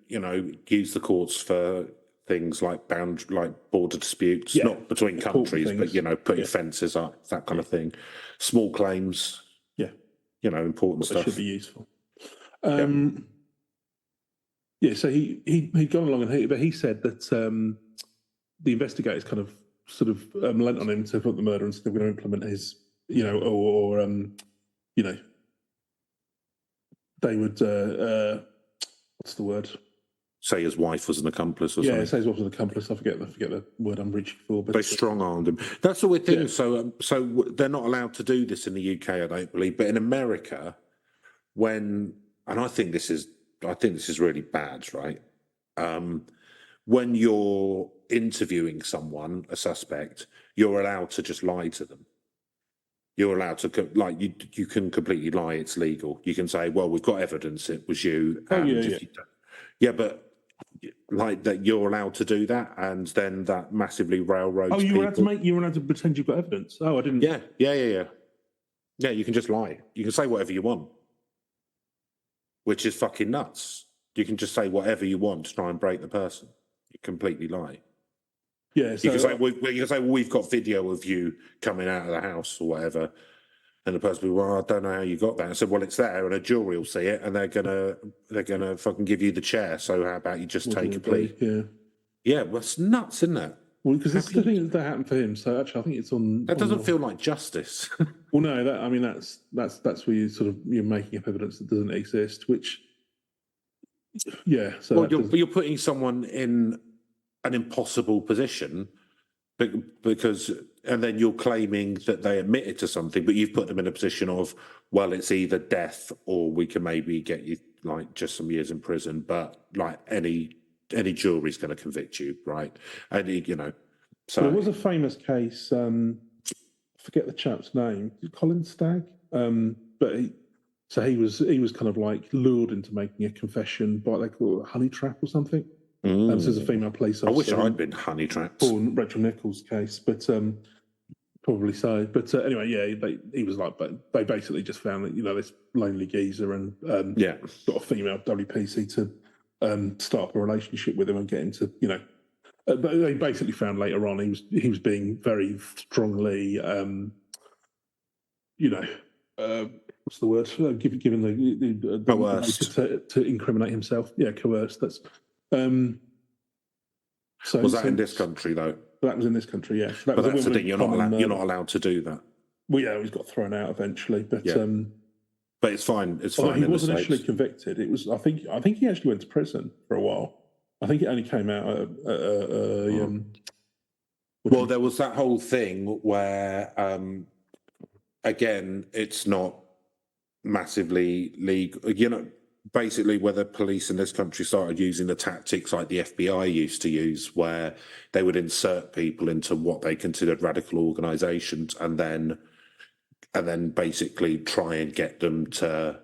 use the courts for things like border disputes, not between countries, but putting fences up, that kind of thing. Small claims. Yeah. Important stuff. Should be useful. So he'd gone along but he said that the investigators kind of sort of lent on him to put the murder and said they're going to implement his, they would, what's the word? Say his wife was an accomplice or something. Yeah, say his wife was an accomplice. I forget the word I'm reaching for. But they strong-armed him. That's the weird thing. Yeah. So they're not allowed to do this in the UK, I don't believe. But in America, and I think this is really bad, right? When you're interviewing someone, a suspect, you're allowed to just lie to them. You're allowed to, you can completely lie. It's legal. You can say, well, we've got evidence it was you. But like that, you're allowed to do that, and then that massively railroads. Oh, you were allowed to pretend you've got evidence. Oh, I didn't. Yeah. Yeah, you can just lie. You can say whatever you want, which is fucking nuts. You can just say whatever you want to try and break the person. You completely lie. Yeah, so you can say, we've got video of you coming out of the house or whatever, and the person will be, well, I don't know how you got that. I said, well, it's there, and a jury will see it, and they're gonna fucking give you the chair. So how about you just take a plea? Yeah, well, it's nuts, isn't it? Well, because this is the thing that happened for him. So actually, I think it's on. That doesn't feel like justice. Well, no, that's where you're making up evidence that doesn't exist, which. Yeah. So you're putting someone in an impossible position because, and then you're claiming that they admitted to something, but you've put them in a position of, well, it's either death or we can maybe get you like just some years in prison, but like any jury's going to convict you, right? And so there was a famous case. I forget the chap's name. Colin Stagg, but he was kind of like lured into making a confession by, they call it a honey trap or something. So there's a female police officer. I wish I'd been honey trapped. Or Rachel Nichols' case, but probably so. But anyway, he was like, but they basically just found that this lonely geezer and got a female WPC to start up a relationship with him and get him to but they basically found later on he was being very strongly what's the word? Given the coerced to incriminate himself. Yeah, coerced. That's. Was that in this country though? That was in this country, yeah. But that's the thing. You're not allowed to do that. Well, yeah, he got thrown out eventually, but it's fine. It's fine. He wasn't actually convicted. It was. I think he actually went to prison for a while. I think it only came out. Well, there was that whole thing where, again, it's not massively legal. Basically, where the police in this country started using the tactics like the FBI used to use, where they would insert people into what they considered radical organisations, and then basically try and get them to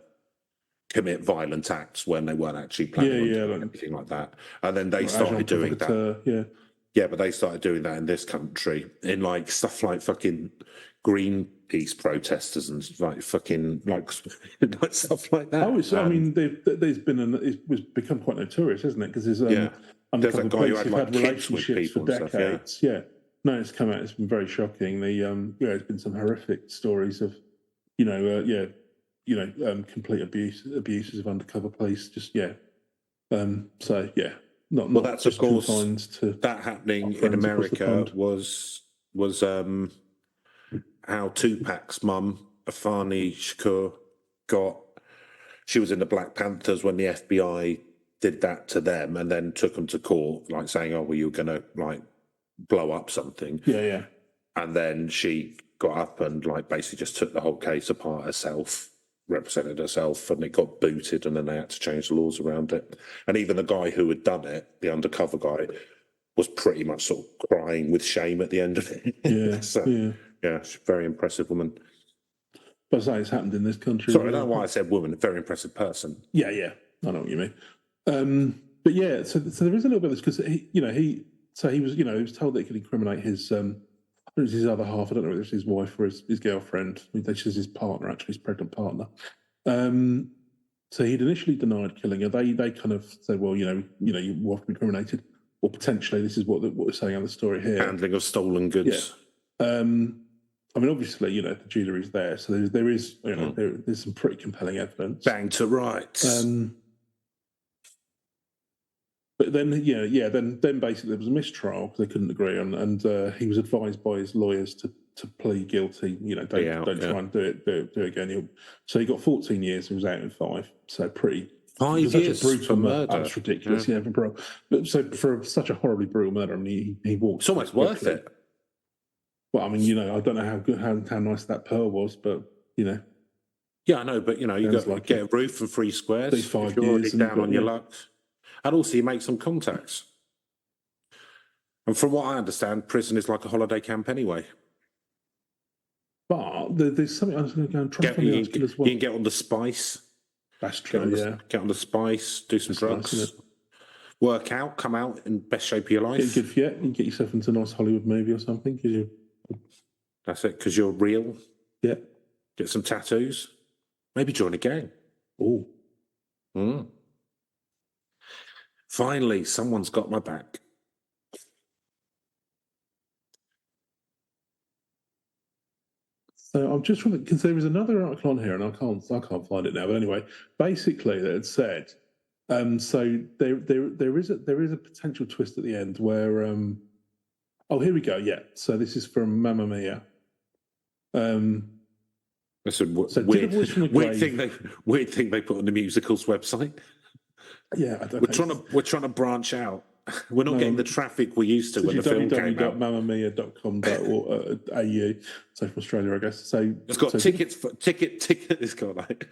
commit violent acts when they weren't actually planning on doing anything like that. And then they started doing that. But they started doing that in this country, in like stuff like fucking Greenpeace protesters and like fucking like stuff like that. Oh, I mean, there's been it's become quite notorious, isn't it? Because there's a guy who had like kids with people for decades. No, No, it's come out. It's been very shocking. There's been some horrific stories of, complete abuses of undercover police. Not Well, that's of just course confined to that happening our in friends across the America pond. was how Tupac's mum, Afani Shakur, she was in the Black Panthers when the FBI did that to them and then took them to court, like saying, "Oh, well, you're going to like blow up something." Yeah. And then she got up and like basically just took the whole case apart herself, represented herself, and it got booted, and then they had to change the laws around it. And even the guy who had done it, the undercover guy, was pretty much sort of crying with shame at the end of it. Yeah. She's a very impressive woman. But I say it's happened in this country. Sorry, I don't know why I said woman, a very impressive person. Yeah. I know what you mean. But yeah, so there is a little bit of this because he was told that he could incriminate his I think it was his other half. I don't know whether it's his wife or his girlfriend. I mean, she's his partner, actually, his pregnant partner. So he'd initially denied killing her. They kind of said, well, your wife been incriminated, or potentially this is what we're saying on the story here. Handling of stolen goods. Yeah. I mean, obviously, the jewellery's there, so there's some pretty compelling evidence. Bang to rights. But then, then basically there was a mistrial because they couldn't agree on, and he was advised by his lawyers to plead guilty. Don't try and do it again. So he got 14 years and was out in 5. So pretty 5 years for murder. That's ridiculous. Yeah, for such a horribly brutal murder. I mean, he walked. It's almost worth it. Well, I mean, I don't know how nice that pearl was, but Yeah, I know, but you got to get a roof and 3 squares. These 5 if you're already years down on your luck. And also, you make some contacts. And from what I understand, prison is like a holiday camp anyway. But there's something I was going to go and try you can get on the spice. That's true, Get on the spice, do some drugs, nice, work out, come out in best shape of your life. You can get yourself into a nice Hollywood movie or something. That's it, because you're real. Yeah. Get some tattoos. Maybe join a gang. Oh. Finally, someone's got my back. So I'm just trying to, because there was another article on here, and I can't find it now. But anyway, basically, that had said, so there is a potential twist at the end where, here we go. Yeah, so this is from Mamma Mia. That's a weird thing they put on the musicals website. Yeah, we're trying to branch out. We're not getting the traffic we used to when the film came out. www.mamamia.com.au. So from Australia, I guess. So it's got tickets for ticket. It's got like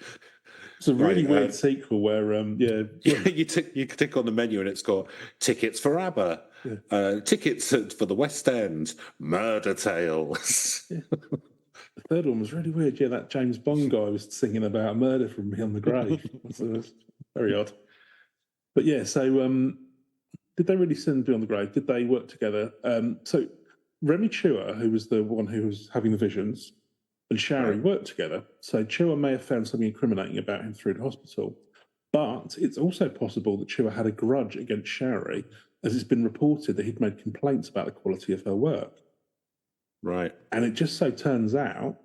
it's a really weird sequel where you click on the menu and it's got tickets for ABBA, tickets for the West End, Murder Tales. Yeah. The third one was really weird. Yeah, that James Bond guy was singing about a murder from beyond the grave. So it was very odd. But yeah, so did they really send Beyond the Grave? Did they work together? So Remy Chua, who was the one who was having the visions, and Shari worked together. So Chua may have found something incriminating about him through the hospital. But it's also possible that Chua had a grudge against Shari, as it's been reported that he'd made complaints about the quality of her work. Right. And it just so turns out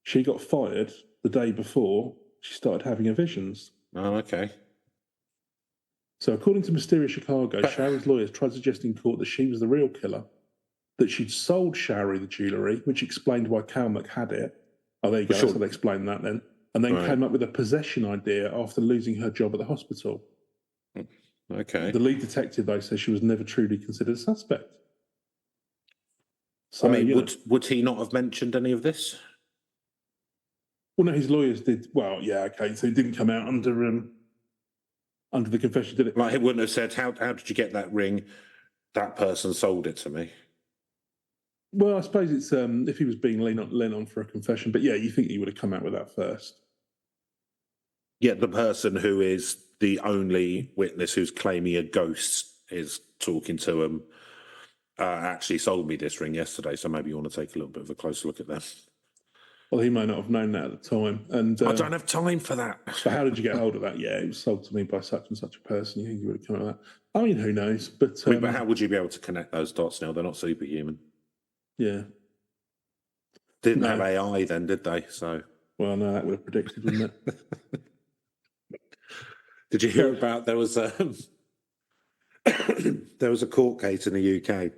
she got fired the day before she started having her visions. Oh, okay. So according to Mysterious Chicago, Shari's lawyers tried suggesting in court that she was the real killer, that she'd sold Shari the jewellery, which explained why Calmac had it. Oh, there you go. Sure. So they explained that then. And then came up with a possession idea after losing her job at the hospital. Okay. The lead detective, though, says she was never truly considered a suspect. So, I mean, would he not have mentioned any of this? Well, no, his lawyers did. Well, yeah, okay. So it didn't come out under the confession, did it? Like, he wouldn't have said, how did you get that ring? That person sold it to me. Well, I suppose it's if he was being leaned on for a confession. But yeah, you think he would have come out with that first. Yeah, the person who is the only witness who's claiming a ghost is talking to him. Actually sold me this ring yesterday, so maybe you want to take a little bit of a closer look at that. Well, he may not have known that at the time. And I don't have time for that. But how did you get hold of that? Yeah, it was sold to me by such and such a person. You think you would have come out of that? I mean, who knows? But how would you be able to connect those dots now? They're not superhuman. Yeah. Didn't have AI then, did they? So. Well, no, that would have predicted, wouldn't it? Did you hear about there was a court case in the UK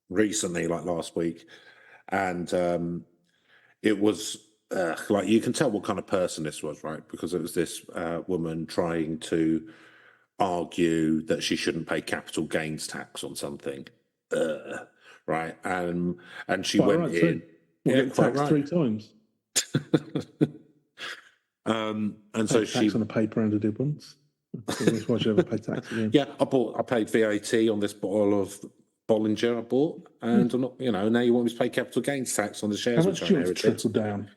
recently, like last week, and it was like you can tell what kind of person this was, right? Because it was this woman trying to argue that she shouldn't pay capital gains tax on something, right? And she Quite went right, in. Yeah, taxed 3 times. And paid so tax on a paper and I did once. That's why I should ever pay tax again. Yeah, I paid VAT on this bottle of Bollinger I bought, and I'm not, now you want me to pay capital gains tax on the shares. How much do you want to trickle down?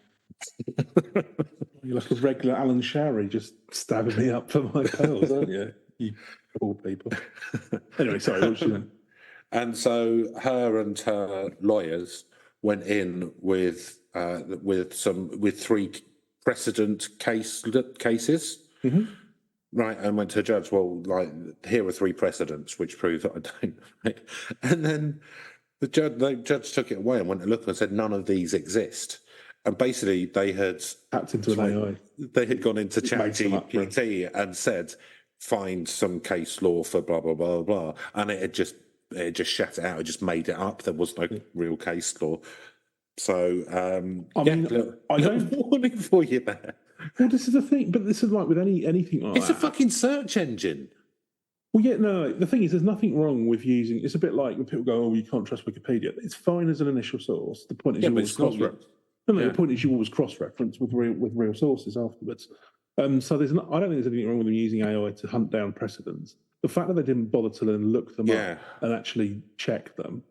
You're like a regular Alan Showery, just stabbing me up for my pearls, aren't you? You poor people. Anyway, sorry, what was she doing? And so her and her lawyers went in with 3 precedent cases. Mm-hmm. Right, and went to a judge, well, like, here are 3 precedents which prove that I don't. Right? And then the judge took it away and went to look and said, none of these exist. And basically, they had tapped into an AI. They had gone into ChatGPT and said, find some case law for blah, blah, blah, blah. And it just shut it out. It just made it up. There was no real case law. So, I don't warning for you there. Well, this is the thing, but this is like with anything like it's that. It's a fucking search engine. Well, yeah, no, the thing is, there's nothing wrong with using. It's a bit like when people go, "Oh, you can't trust Wikipedia." It's fine as an initial source. The point is, you always cross-reference. The point is, you always cross-reference with real sources afterwards. So I don't think there's anything wrong with them using AI to hunt down precedents. The fact that they didn't bother to then look them up and actually check them.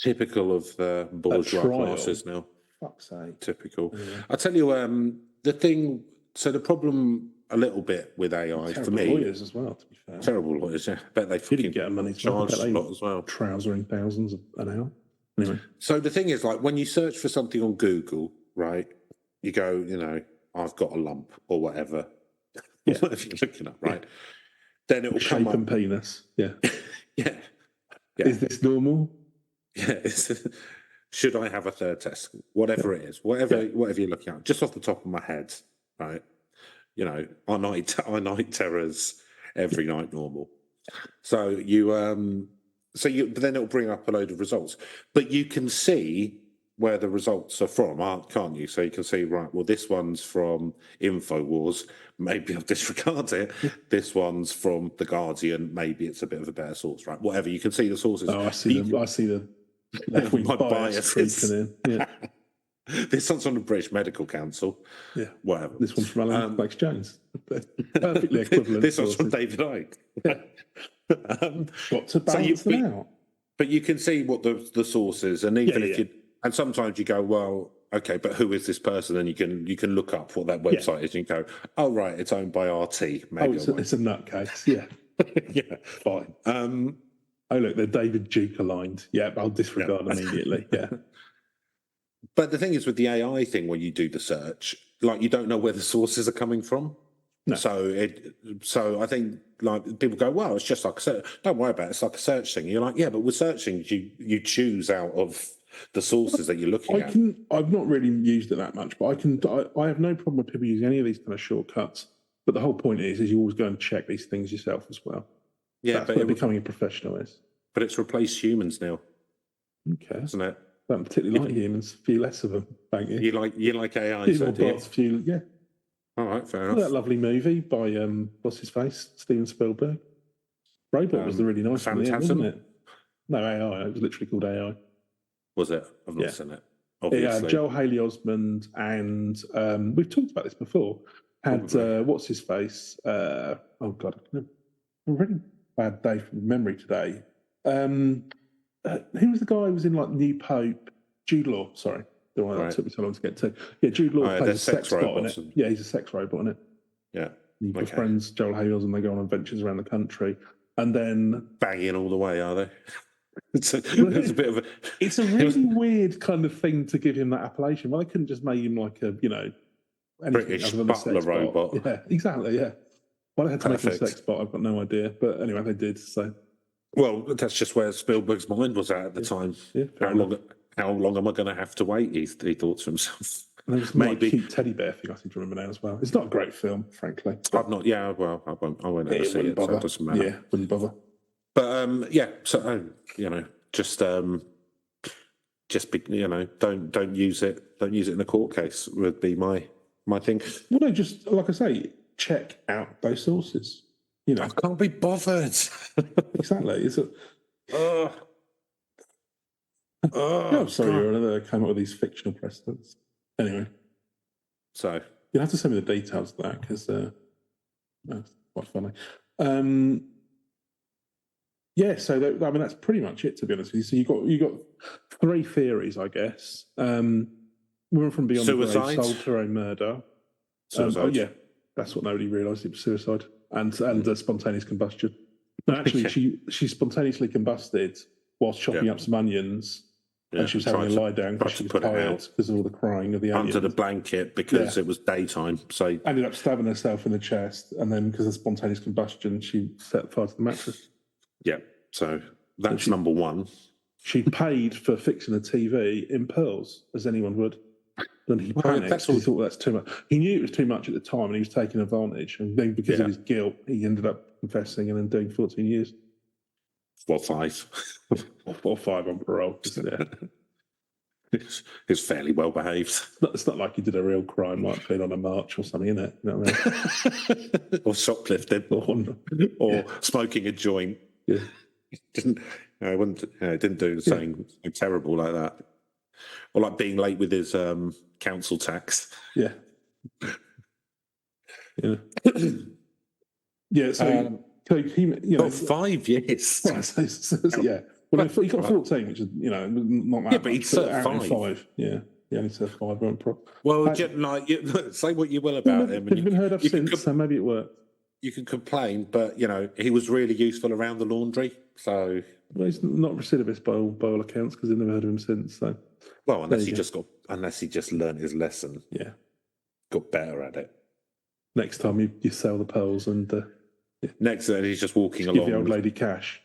Typical of the bourgeois classes now. Fuck's sake. Typical. Yeah. I tell you, the thing. So the problem a little bit with AI for me. Lawyers as well, to be fair. Terrible lawyers. Yeah, bet they fucking get money charge a lot as well. Trousering thousands an hour. Anyway. So the thing is, like, when you search for something on Google, right? You go, I've got a lump or whatever. Yeah. Whatever you're looking at, right? Yeah. Then it will come up. Shape and penis. Yeah. Yeah. Is this normal? Yeah. Should I have a third test? Whatever it is, whatever you're looking at, just off the top of my head, right? I night terrors every night normal. So but then it'll bring up a load of results. But you can see where the results are from, can't you? So you can see, right, well, this one's from InfoWars, maybe I'll disregard it. This one's from The Guardian, maybe it's a bit of a better source, right? Whatever, you can see the sources. Oh, I see the left-wing bias creeping in. Yeah. This one's from the British Medical Council. Yeah. Whatever. This one's from Alan Alex Jones. Perfectly equivalent. This one's from David Icke. Got to balance them out. But you can see what the source is, and even if you, and sometimes you go, well, okay, but who is this person? And you can look up what that website is, and you go, oh right, it's owned by RT. Maybe it's a nutcase. Yeah. Yeah, fine. Oh look, they're David Duke aligned. Yeah, I'll disregard immediately. Yeah. But the thing is with the AI thing, when you do the search, like, you don't know where the sources are coming from. No. So I think, like, people go, well, it's just like a search. Don't worry about it. It's like a search thing. You're like, yeah, but with searching, you choose out of the sources that you're looking at. I've not really used it that much, but I have no problem with people using any of these kind of shortcuts. But the whole point is you always go and check these things yourself as well. Yeah, that's where becoming a professional is. But it's replaced humans now. Okay, isn't it? I don't particularly like humans. A few less of them, thank you. You like AI? Yeah. All right, fair enough. That lovely movie by what's his face, Steven Spielberg. Robot was the really nice one, wasn't it? No, AI. It was literally called AI. Was it? I've not seen it. Obviously. Yeah, Joel Haley Osment, and we've talked about this before. Had what's his face? Oh God, a really bad day from memory today. Who was the guy who was in, like, New Pope? Jude Law. Sorry, the one that took me so long to get to. Yeah, Jude Law plays a sex bot in it. Yeah, he's a sex robot in it. Yeah, he befriends Joel Haley Osment, and they go on adventures around the country, and then banging all the way, are they? It's a bit of a. It's a really weird kind of thing to give him that appellation. Well, they couldn't just make him like a British butler robot. Yeah, exactly. Yeah. Why they had to make him a sex bot, I've got no idea. But anyway, they did. So. Well, that's just where Spielberg's mind was at the time. Yeah, how long am I going to have to wait? He thought to himself. And there was maybe a cute teddy bear thing I seem to remember now as well. It's not a great film, frankly. I've not. Yeah, well, I won't ever see it, so it doesn't matter. Yeah, wouldn't bother. But yeah, so just be, don't use it. Don't use it in a court case. Would be my thing. Well, no, just like I say, check out those sources. I can't be bothered. Exactly. It's I'm sorry, I came up with these fictional precedents. Anyway, so you'll have to send me the details of that because that's quite funny. Yeah, so that's pretty much it, to be honest with you. So you got 3 theories, I guess. Woman from beyond suicide, the grave solved her own murder. Suicide. Yeah, that's what nobody realised. It was suicide and spontaneous combustion. No, actually, she spontaneously combusted whilst chopping up some onions. And she was having a lie down because she was tired because of all the crying of the onions. Under the blanket because it was daytime. So ended up stabbing herself in the chest, and then because of spontaneous combustion, she set fire to the mattress. Yeah, so that's number 1. She paid for fixing the TV in pearls, as anyone would. Then he panicked because he thought that's too much. He knew it was too much at the time, and he was taking advantage. And then because of his guilt, he ended up confessing and then doing 14 years. Or 5. or 5 on parole. It's fairly well behaved. It's not like he did a real crime, like being on a march or something, innit? You know what I mean? Or shoplifting, or smoking a joint. Yeah. Didn't do something terrible like that, or like being late with his council tax. Yeah. Yeah. Yeah. So. He, 5 years. Yeah. Well, he got 14, which is not that. Yeah, but he'd served 5. Yeah, he only served 5. Well, say what you will about him. He's been heard of since, so maybe it worked. You can complain, but he was really useful around the laundry. So he's not recidivist by all accounts because they've never heard of him since. So unless he just learned his lesson. Yeah, got better at it. Next time you sell the pearls and. Next thing he's just walking along. Give the old lady cash.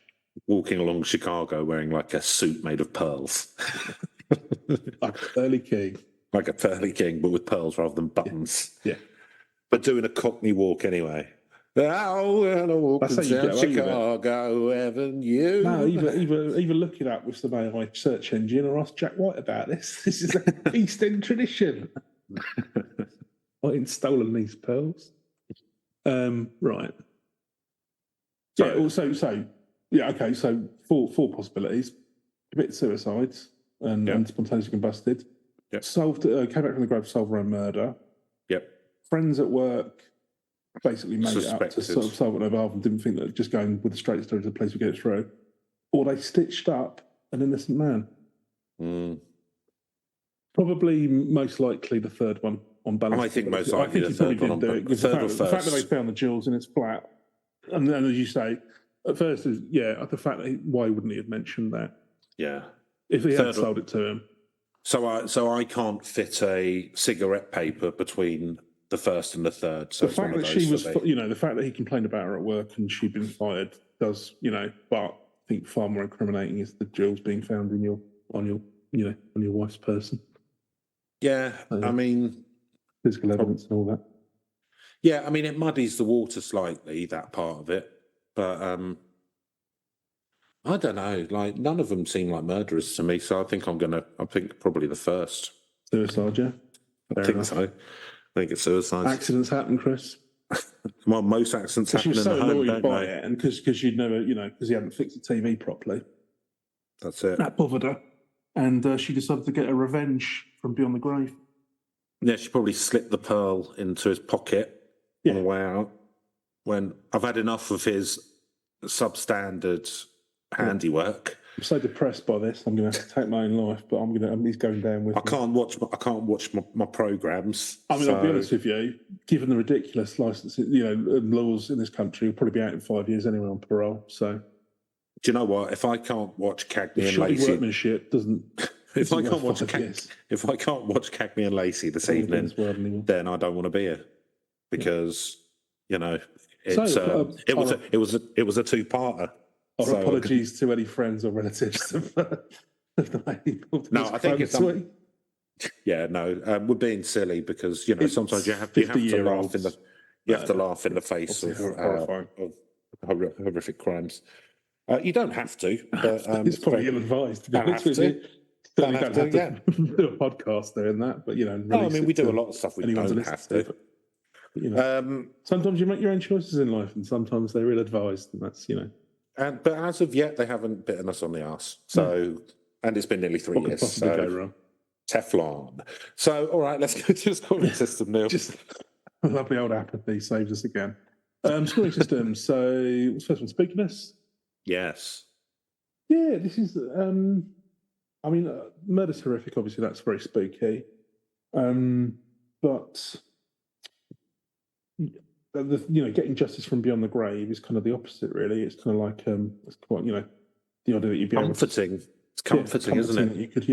Walking along Chicago wearing like a suit made of pearls. Like a pearly king. Like a pearly king, but with pearls rather than buttons. Yeah. But doing a Cockney walk anyway. Oh, and I walk That's how you get Chicago Avenue. No, either look it up with some AI search engine or ask Jack White about this. This is an East End tradition. I ain't stolen these pearls. Right. Okay. So 4 possibilities: commit suicides and spontaneously combusted. Yep. Solved. Came back from the grave, solved her own murder. Yep. Friends at work basically made it up to sort of solve it on her behalf and didn't think that just going with the straight story to the police would get it through. Or they stitched up an innocent man. Probably most likely the third one on balance. I think most likely the third one. The fact that they found the jewels in its flat. And then, as you say, at first, the fact that why wouldn't he have mentioned that? Yeah. If he had sold it to him. So I can't fit a cigarette paper between the first and the third. So the fact that she was, the fact that he complained about her at work and she'd been fired does, but I think far more incriminating is the jewels being found on your wife's person. Yeah, I mean, physical evidence and all that. Yeah, I mean, it muddies the water slightly, that part of it. But I don't know. Like, none of them seem like murderers to me. So I think probably the first. Suicide, yeah. I think so. I think it's suicide. Accidents happen, Chris. Well, most accidents happen in the home, don't they? She was so annoyed by it, and because you'd never, because he hadn't fixed the TV properly. That's it. That bothered her. And she decided to get her revenge from beyond the grave. Yeah, she probably slipped the pearl into his pocket on the way out. When I've had enough of his substandard handiwork. I'm so depressed by this. I'm going to have to take my own life, but he's going down with. I can't watch my programs. I mean, I'll be honest with you. Given the ridiculous licenses, laws in this country, will probably be out in 5 years anyway on parole. So, do you know what? If I can't watch Cagney and Lacey, workmanship doesn't. If I can't watch Cagney and Lacey this evening, then I don't want to be here because it was a two-parter. Our apologies to any friends or relatives of of the lady. No, I think it's yeah, no, we're being silly because sometimes you have to laugh in the face of horrific crimes. You don't have to, but it's probably ill-advised to be honest with you. Certainly don't have to do a podcast doing that, but no, I mean we do a lot of stuff we don't have to. But, sometimes you make your own choices in life, and sometimes they're ill-advised, and that's but as of yet, they haven't bitten us on the arse. So, and it's been nearly 3 years. What could possibly go wrong? Teflon. So, all right, let's go to the scoring system, Neil. Just lovely old apathy saves us again. Scoring system. So, what's the first one? Spookiness. Yes. Yeah, this is. I mean, murder's horrific. Obviously, that's very spooky. But getting justice from beyond the grave is kind of the opposite, really. It's kind of like it's quite, the idea that you'd be comforting. Able to, it's comforting, isn't it? That you could,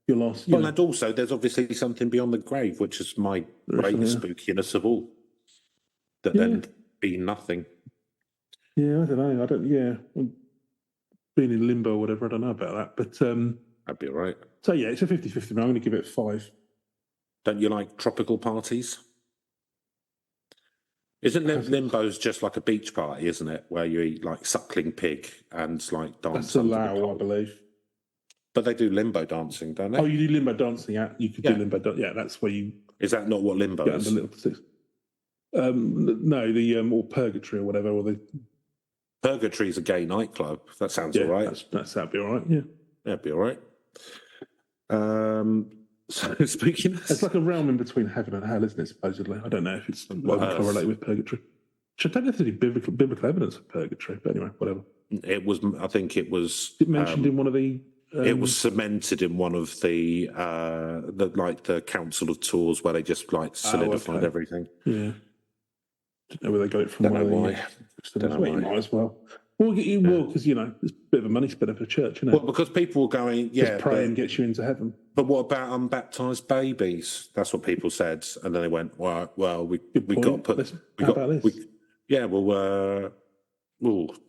your loss. Well, and also there's obviously something beyond the grave, which is my greatest spookiness of all. That then be nothing. Yeah, I don't know. I don't. Yeah, being in limbo or whatever. I don't know about that, but that'd be all right. So yeah, it's a 50-50. I'm going to give it 5. Don't you like tropical parties? Isn't limbo's just like a beach party, isn't it? Where you eat like suckling pig and like dance. That's a Lao, I believe. But they do limbo dancing, don't they? Oh, you do limbo dancing? Yeah, you could do limbo. Yeah, that's where you. Is that not what limbo is? No, the or purgatory or whatever, or the. Purgatory is a gay nightclub. That sounds all right. That'd be all right. Yeah, that'd be all right. So speaking, it's like a realm in between heaven and hell, isn't it? Supposedly, I don't know if it's correlated with purgatory. I don't know if there's any biblical evidence of purgatory, but anyway, whatever. It was. I think it was. It mentioned in one of the. It was cemented in one of the Council of Tours where they just like solidified everything. Yeah. Don't know where they got it from. Don't know why. You might as well. Well, you will because it's a bit of a money spinner for church, isn't it? Well, because people were going, just praying gets you into heaven. But what about unbaptized babies? That's what people said, and then they went, "Well, we got to put." How about this?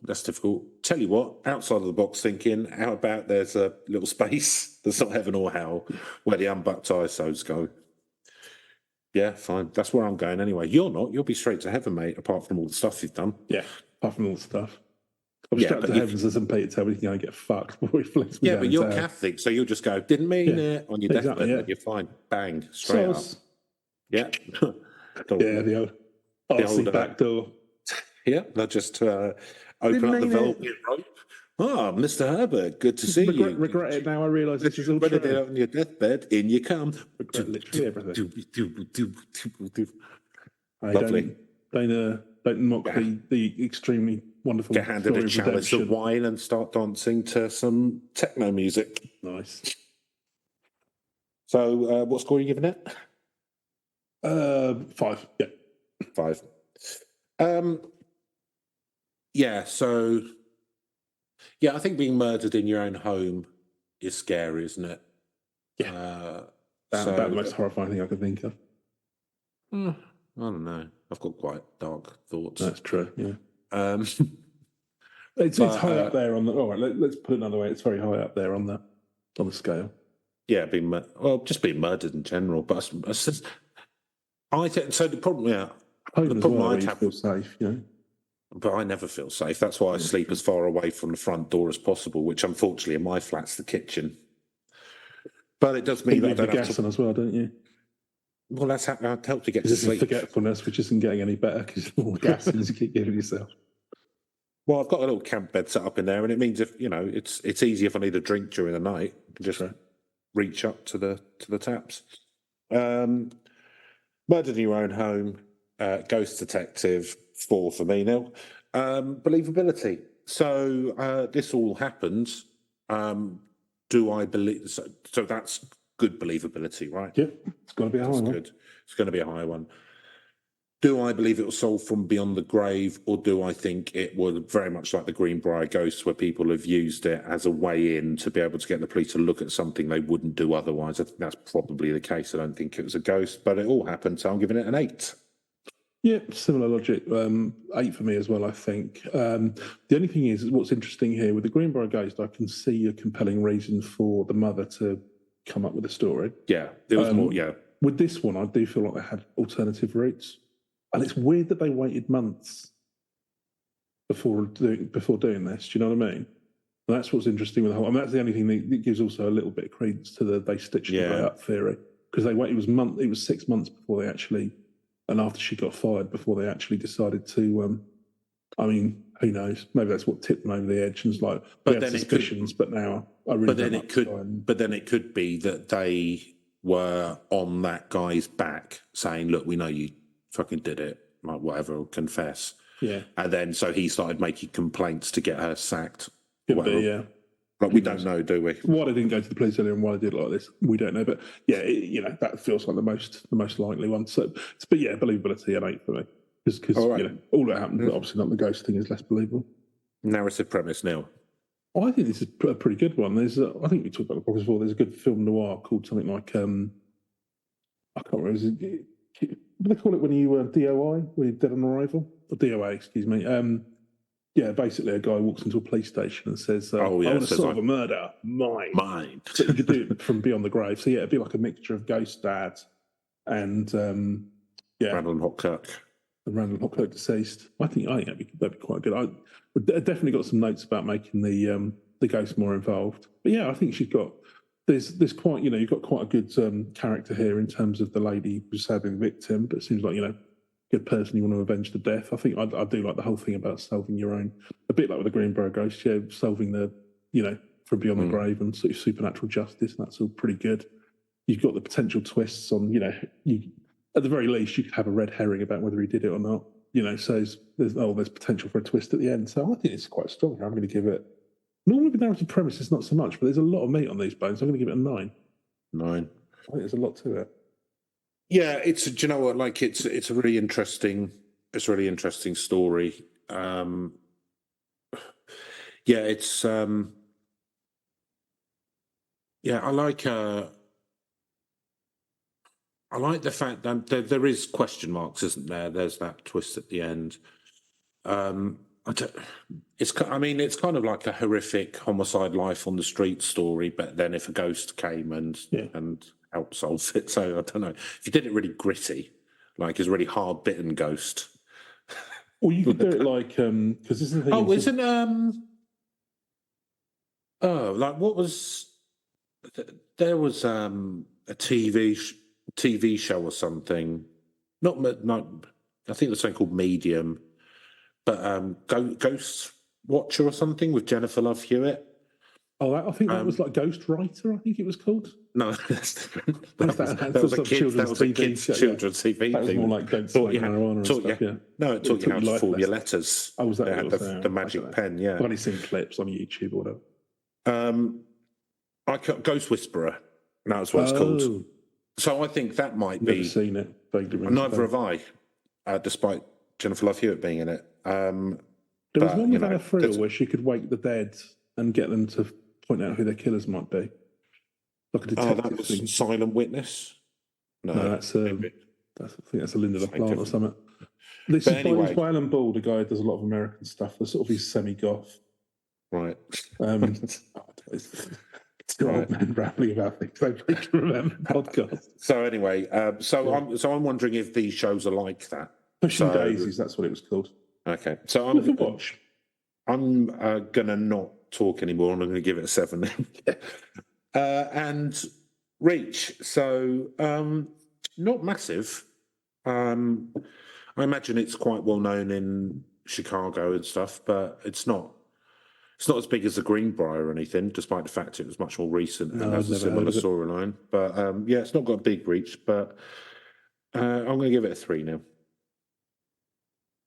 That's difficult. Tell you what, outside of the box thinking, how about there's a little space that's not heaven or hell where the unbaptized souls go? Yeah, fine. That's where I'm going anyway. You're not. You'll be straight to heaven, mate, apart from all the stuff you've done. Yeah, apart from all the stuff. I'm strapped to heavens as St. Peter tell me you can get fucked before he flicks me down. Yeah, but you're Catholic, so you'll just go, didn't mean it on your deathbed, and you're fine. Bang, straight up. Yeah. The old back door. Yeah, they'll just open up the velvet rope. Oh, Mr. Herbert, good to see you. Regret it now. I realise this is all true. On your deathbed, in you come. Literally everything. Lovely. Don't mock the extremely wonderful. Get handed a chalice of wine and start dancing to some techno music. Nice. So, what score are you giving it? 5. Yeah, 5. So I think being murdered in your own home is scary, isn't it? Yeah. About the most horrifying thing I could think of. I don't know. I've got quite dark thoughts. That's true. Yeah. It's high up there on the. All right, let's put it another way. It's very high up there on the scale. Yeah, just being murdered in general. But so the problem. Yeah, the problem I'd have. Feel safe, But I never feel safe. That's why I sleep as far away from the front door as possible, which unfortunately in my flat's the kitchen. But it does mean that I don't have gas on as well, don't you? Well, that's how it helps you get to sleep. Forgetfulness, which isn't getting any better because all the gas you keep giving yourself. Well, I've got a little camp bed set up in there, and it means if it's easy if I need a drink during the night, just reach up to the taps. Murder in your own home, Ghost Detective, 4 for me now. Believability. So this all happens. Do I believe? So that's good believability, right? Yeah, it's got to be a high one. Good. It's going to be a high one. Do I believe it was solved from beyond the grave, or do I think it was very much like the Greenbrier Ghost, where people have used it as a way in to be able to get the police to look at something they wouldn't do otherwise? I think that's probably the case. I don't think it was a ghost, but it all happened, so I'm giving it an 8. Yeah, similar logic. 8 for me as well, I think. The only thing is, what's interesting here with the Greenbrier Ghost, I can see a compelling reason for the mother to come up with a story. Yeah, there was more. Yeah, With this one, I do feel like they had alternative routes, and it's weird that they waited months before doing this. Do you know what I mean? And that's what's interesting with the whole. I mean, that's the only thing that gives also a little bit of credence to the they stitched the guy up theory, because they wait. It was 6 months before they actually. And after she got fired, before they actually decided to, I mean, who knows? Maybe that's what tipped them over the edge. And it's like, we had suspicions, but now I really. But then it could be that they were on that guy's back, saying, "Look, we know you fucking did it, like whatever, or confess." Yeah. And then so he started making complaints to get her sacked. Could be, yeah. But we don't know, do we? Why they didn't go to the police earlier and why they did it like this, we don't know. But yeah, that feels like the most likely one. So, but yeah, believability an 8 for me, because all that happened, but obviously not the ghost thing is less believable. Narrative premise, Neil. I think this is a pretty good one. There's, I think we talked about the podcast before. There's a good film noir called something like I can't remember. What do they call it when you DOI, when you're dead on arrival, or DOA? Excuse me. Yeah, basically a guy walks into a police station and says, I want to solve a murder. Mine. So you could do it from beyond the grave. So yeah, it'd be like a mixture of Ghost Dad and Randall Hopkirk. And Randall Hopkirk deceased. I think that'd be quite good. I definitely got some notes about making the ghost more involved. But yeah, I think she's got there's quite you've got quite a good character here in terms of the lady who's having the victim, but it seems like good person you want to avenge the death. I think I do like the whole thing about solving your own, a bit like with the Greenbrier Ghost, solving the from beyond the grave and sort of supernatural justice, and that's all pretty good. You've got the potential twists on you at the very least you could have a red herring about whether he did it or not. So there's potential for a twist at the end. So I think it's quite strong. I'm going to give it. Normally the narrative premise is not so much, but there's a lot of meat on these bones. I'm going to give it a 9. 9. I think there's a lot to it. Yeah, do you know what? Like, it's a really interesting story. It's I like the fact that there is question marks, isn't there? There's that twist at the end. It's kind of like a horrific homicide life on the street story, but then if a ghost came and helped solve it, so I don't know. If you did it really gritty, like it's a really hard bitten ghost. Or you could do it like because this is the thing. Oh, isn't like what was there was a TV show or something. Not I think there's something called Medium. But Ghost Watcher or something with Jennifer Love Hewitt. Oh, I think that was like Ghost Writer, I think it was called. No, that's different. That was a kid's children's TV. That was more like Don't Smoke Marijuana and stuff, No, it taught you how to form your letters. Oh, was that the magic pen, yeah. I've only seen clips on YouTube or whatever. Ghost Whisperer, that's what it's called. So I think that might be... Never seen it. Neither have I, despite Jennifer Love Hewitt being in it. There was one with Anna Friel where she could wake the dead and get them to point out who their killers might be. Like a detective that was thing. Silent Witness? No, that's I think that's a Linda LaPlante or something. This is by Alan Ball, the guy who does a lot of American stuff. The sort of he's semi-goth. Right. Two old men rambling about things I don't remember podcast. So anyway, I'm wondering if these shows are like that. Pushing Daisies, that's what it was called. Okay, so I'm gonna not talk anymore, and I'm going to give it a 7. And Reach, so not massive. I imagine it's quite well known in Chicago and stuff, but it's not as big as the Greenbrier or anything, despite the fact it was much more recent and has a similar storyline. But it's not got a big reach, but I'm going to give it a 3 now.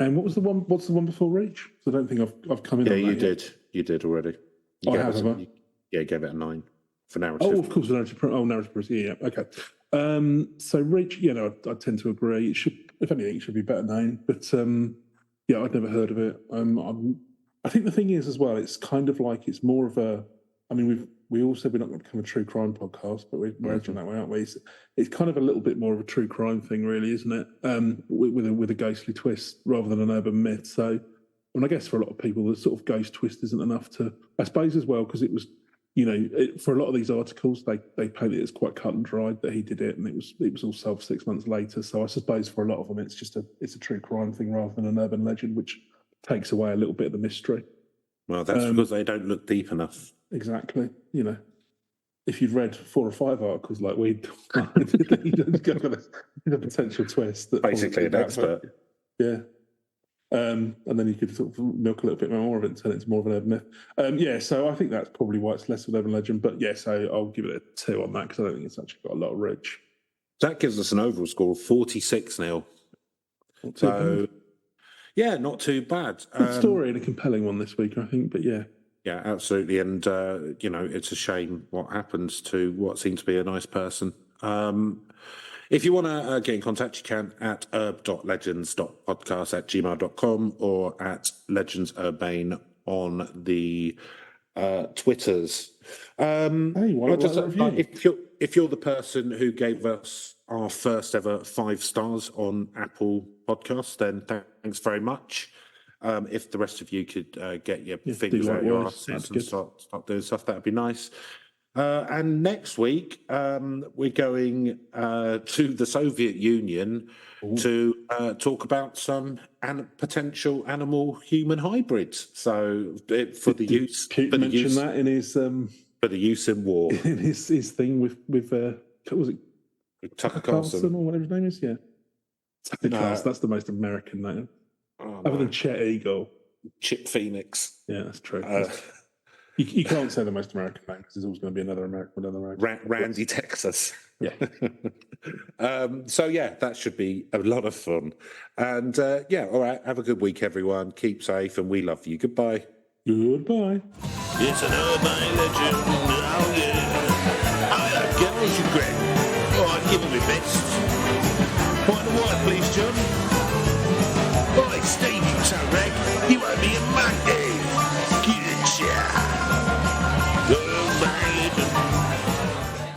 And what's the one before Reach? So I don't think I've come in. Yeah, you did already. I have. You gave it a 9 for narrative. Oh, of course, narrative. Yeah, okay. So Reach, I tend to agree. It should, if anything, it should be better known. But I'd never heard of it. I think the thing is as well, it's kind of like it's more of a. I mean, we all said we're not going to become a true crime podcast, but we're edging that way, aren't we? It's kind of a little bit more of a true crime thing, really, isn't it? With a ghostly twist rather than an urban myth. So, and I guess for a lot of people, the sort of ghost twist isn't enough to, I suppose, as well, because it was, for a lot of these articles, they paint it as quite cut and dried that he did it, and it was all solved 6 months later. So I suppose for a lot of them, it's a true crime thing rather than an urban legend, which takes away a little bit of the mystery. Well, that's because they don't look deep enough. Exactly. If you'd read 4 or 5 articles like we did, you'd go for the potential twist. That basically an expert. Yeah. And then you could sort of milk a little bit more of it and turn it into more of an urban myth. So I think that's probably why it's less of an urban legend. But so I'll give it a 2 on that because I don't think it's actually got a lot of reach. That gives us an overall score of 46-0. So, not too bad. Good story and a compelling one this week, I think. But yeah. Yeah, absolutely. And, it's a shame what happens to what seems to be a nice person. If you want to get in contact, you can at herb.legends.podcast@gmail.com or at legendsurbane on the Twitters. If you're the person who gave us our first ever 5 stars on Apple Podcasts, then thanks very much. If the rest of you could get your fingers out your asses and start doing stuff, that'd be nice. And next week, we're going to the Soviet Union to talk about some potential animal-human hybrids. So for the use in war. In his thing with what was it? Tucker Carlson or whatever his name is. Yeah, Tucker Carlson. That's the most American name. Other than Chet Eagle. Chip Phoenix. Yeah, that's true. You can't say the most American name because there's always going to be another American with another American. Randy, Texas. Yeah. That should be a lot of fun. And all right. Have a good week, everyone. Keep safe, and we love you. Goodbye. Goodbye. It's an urban legend. Oh, yeah. I like girls, you great. Oh, I'd give them my best. White and white, please, John.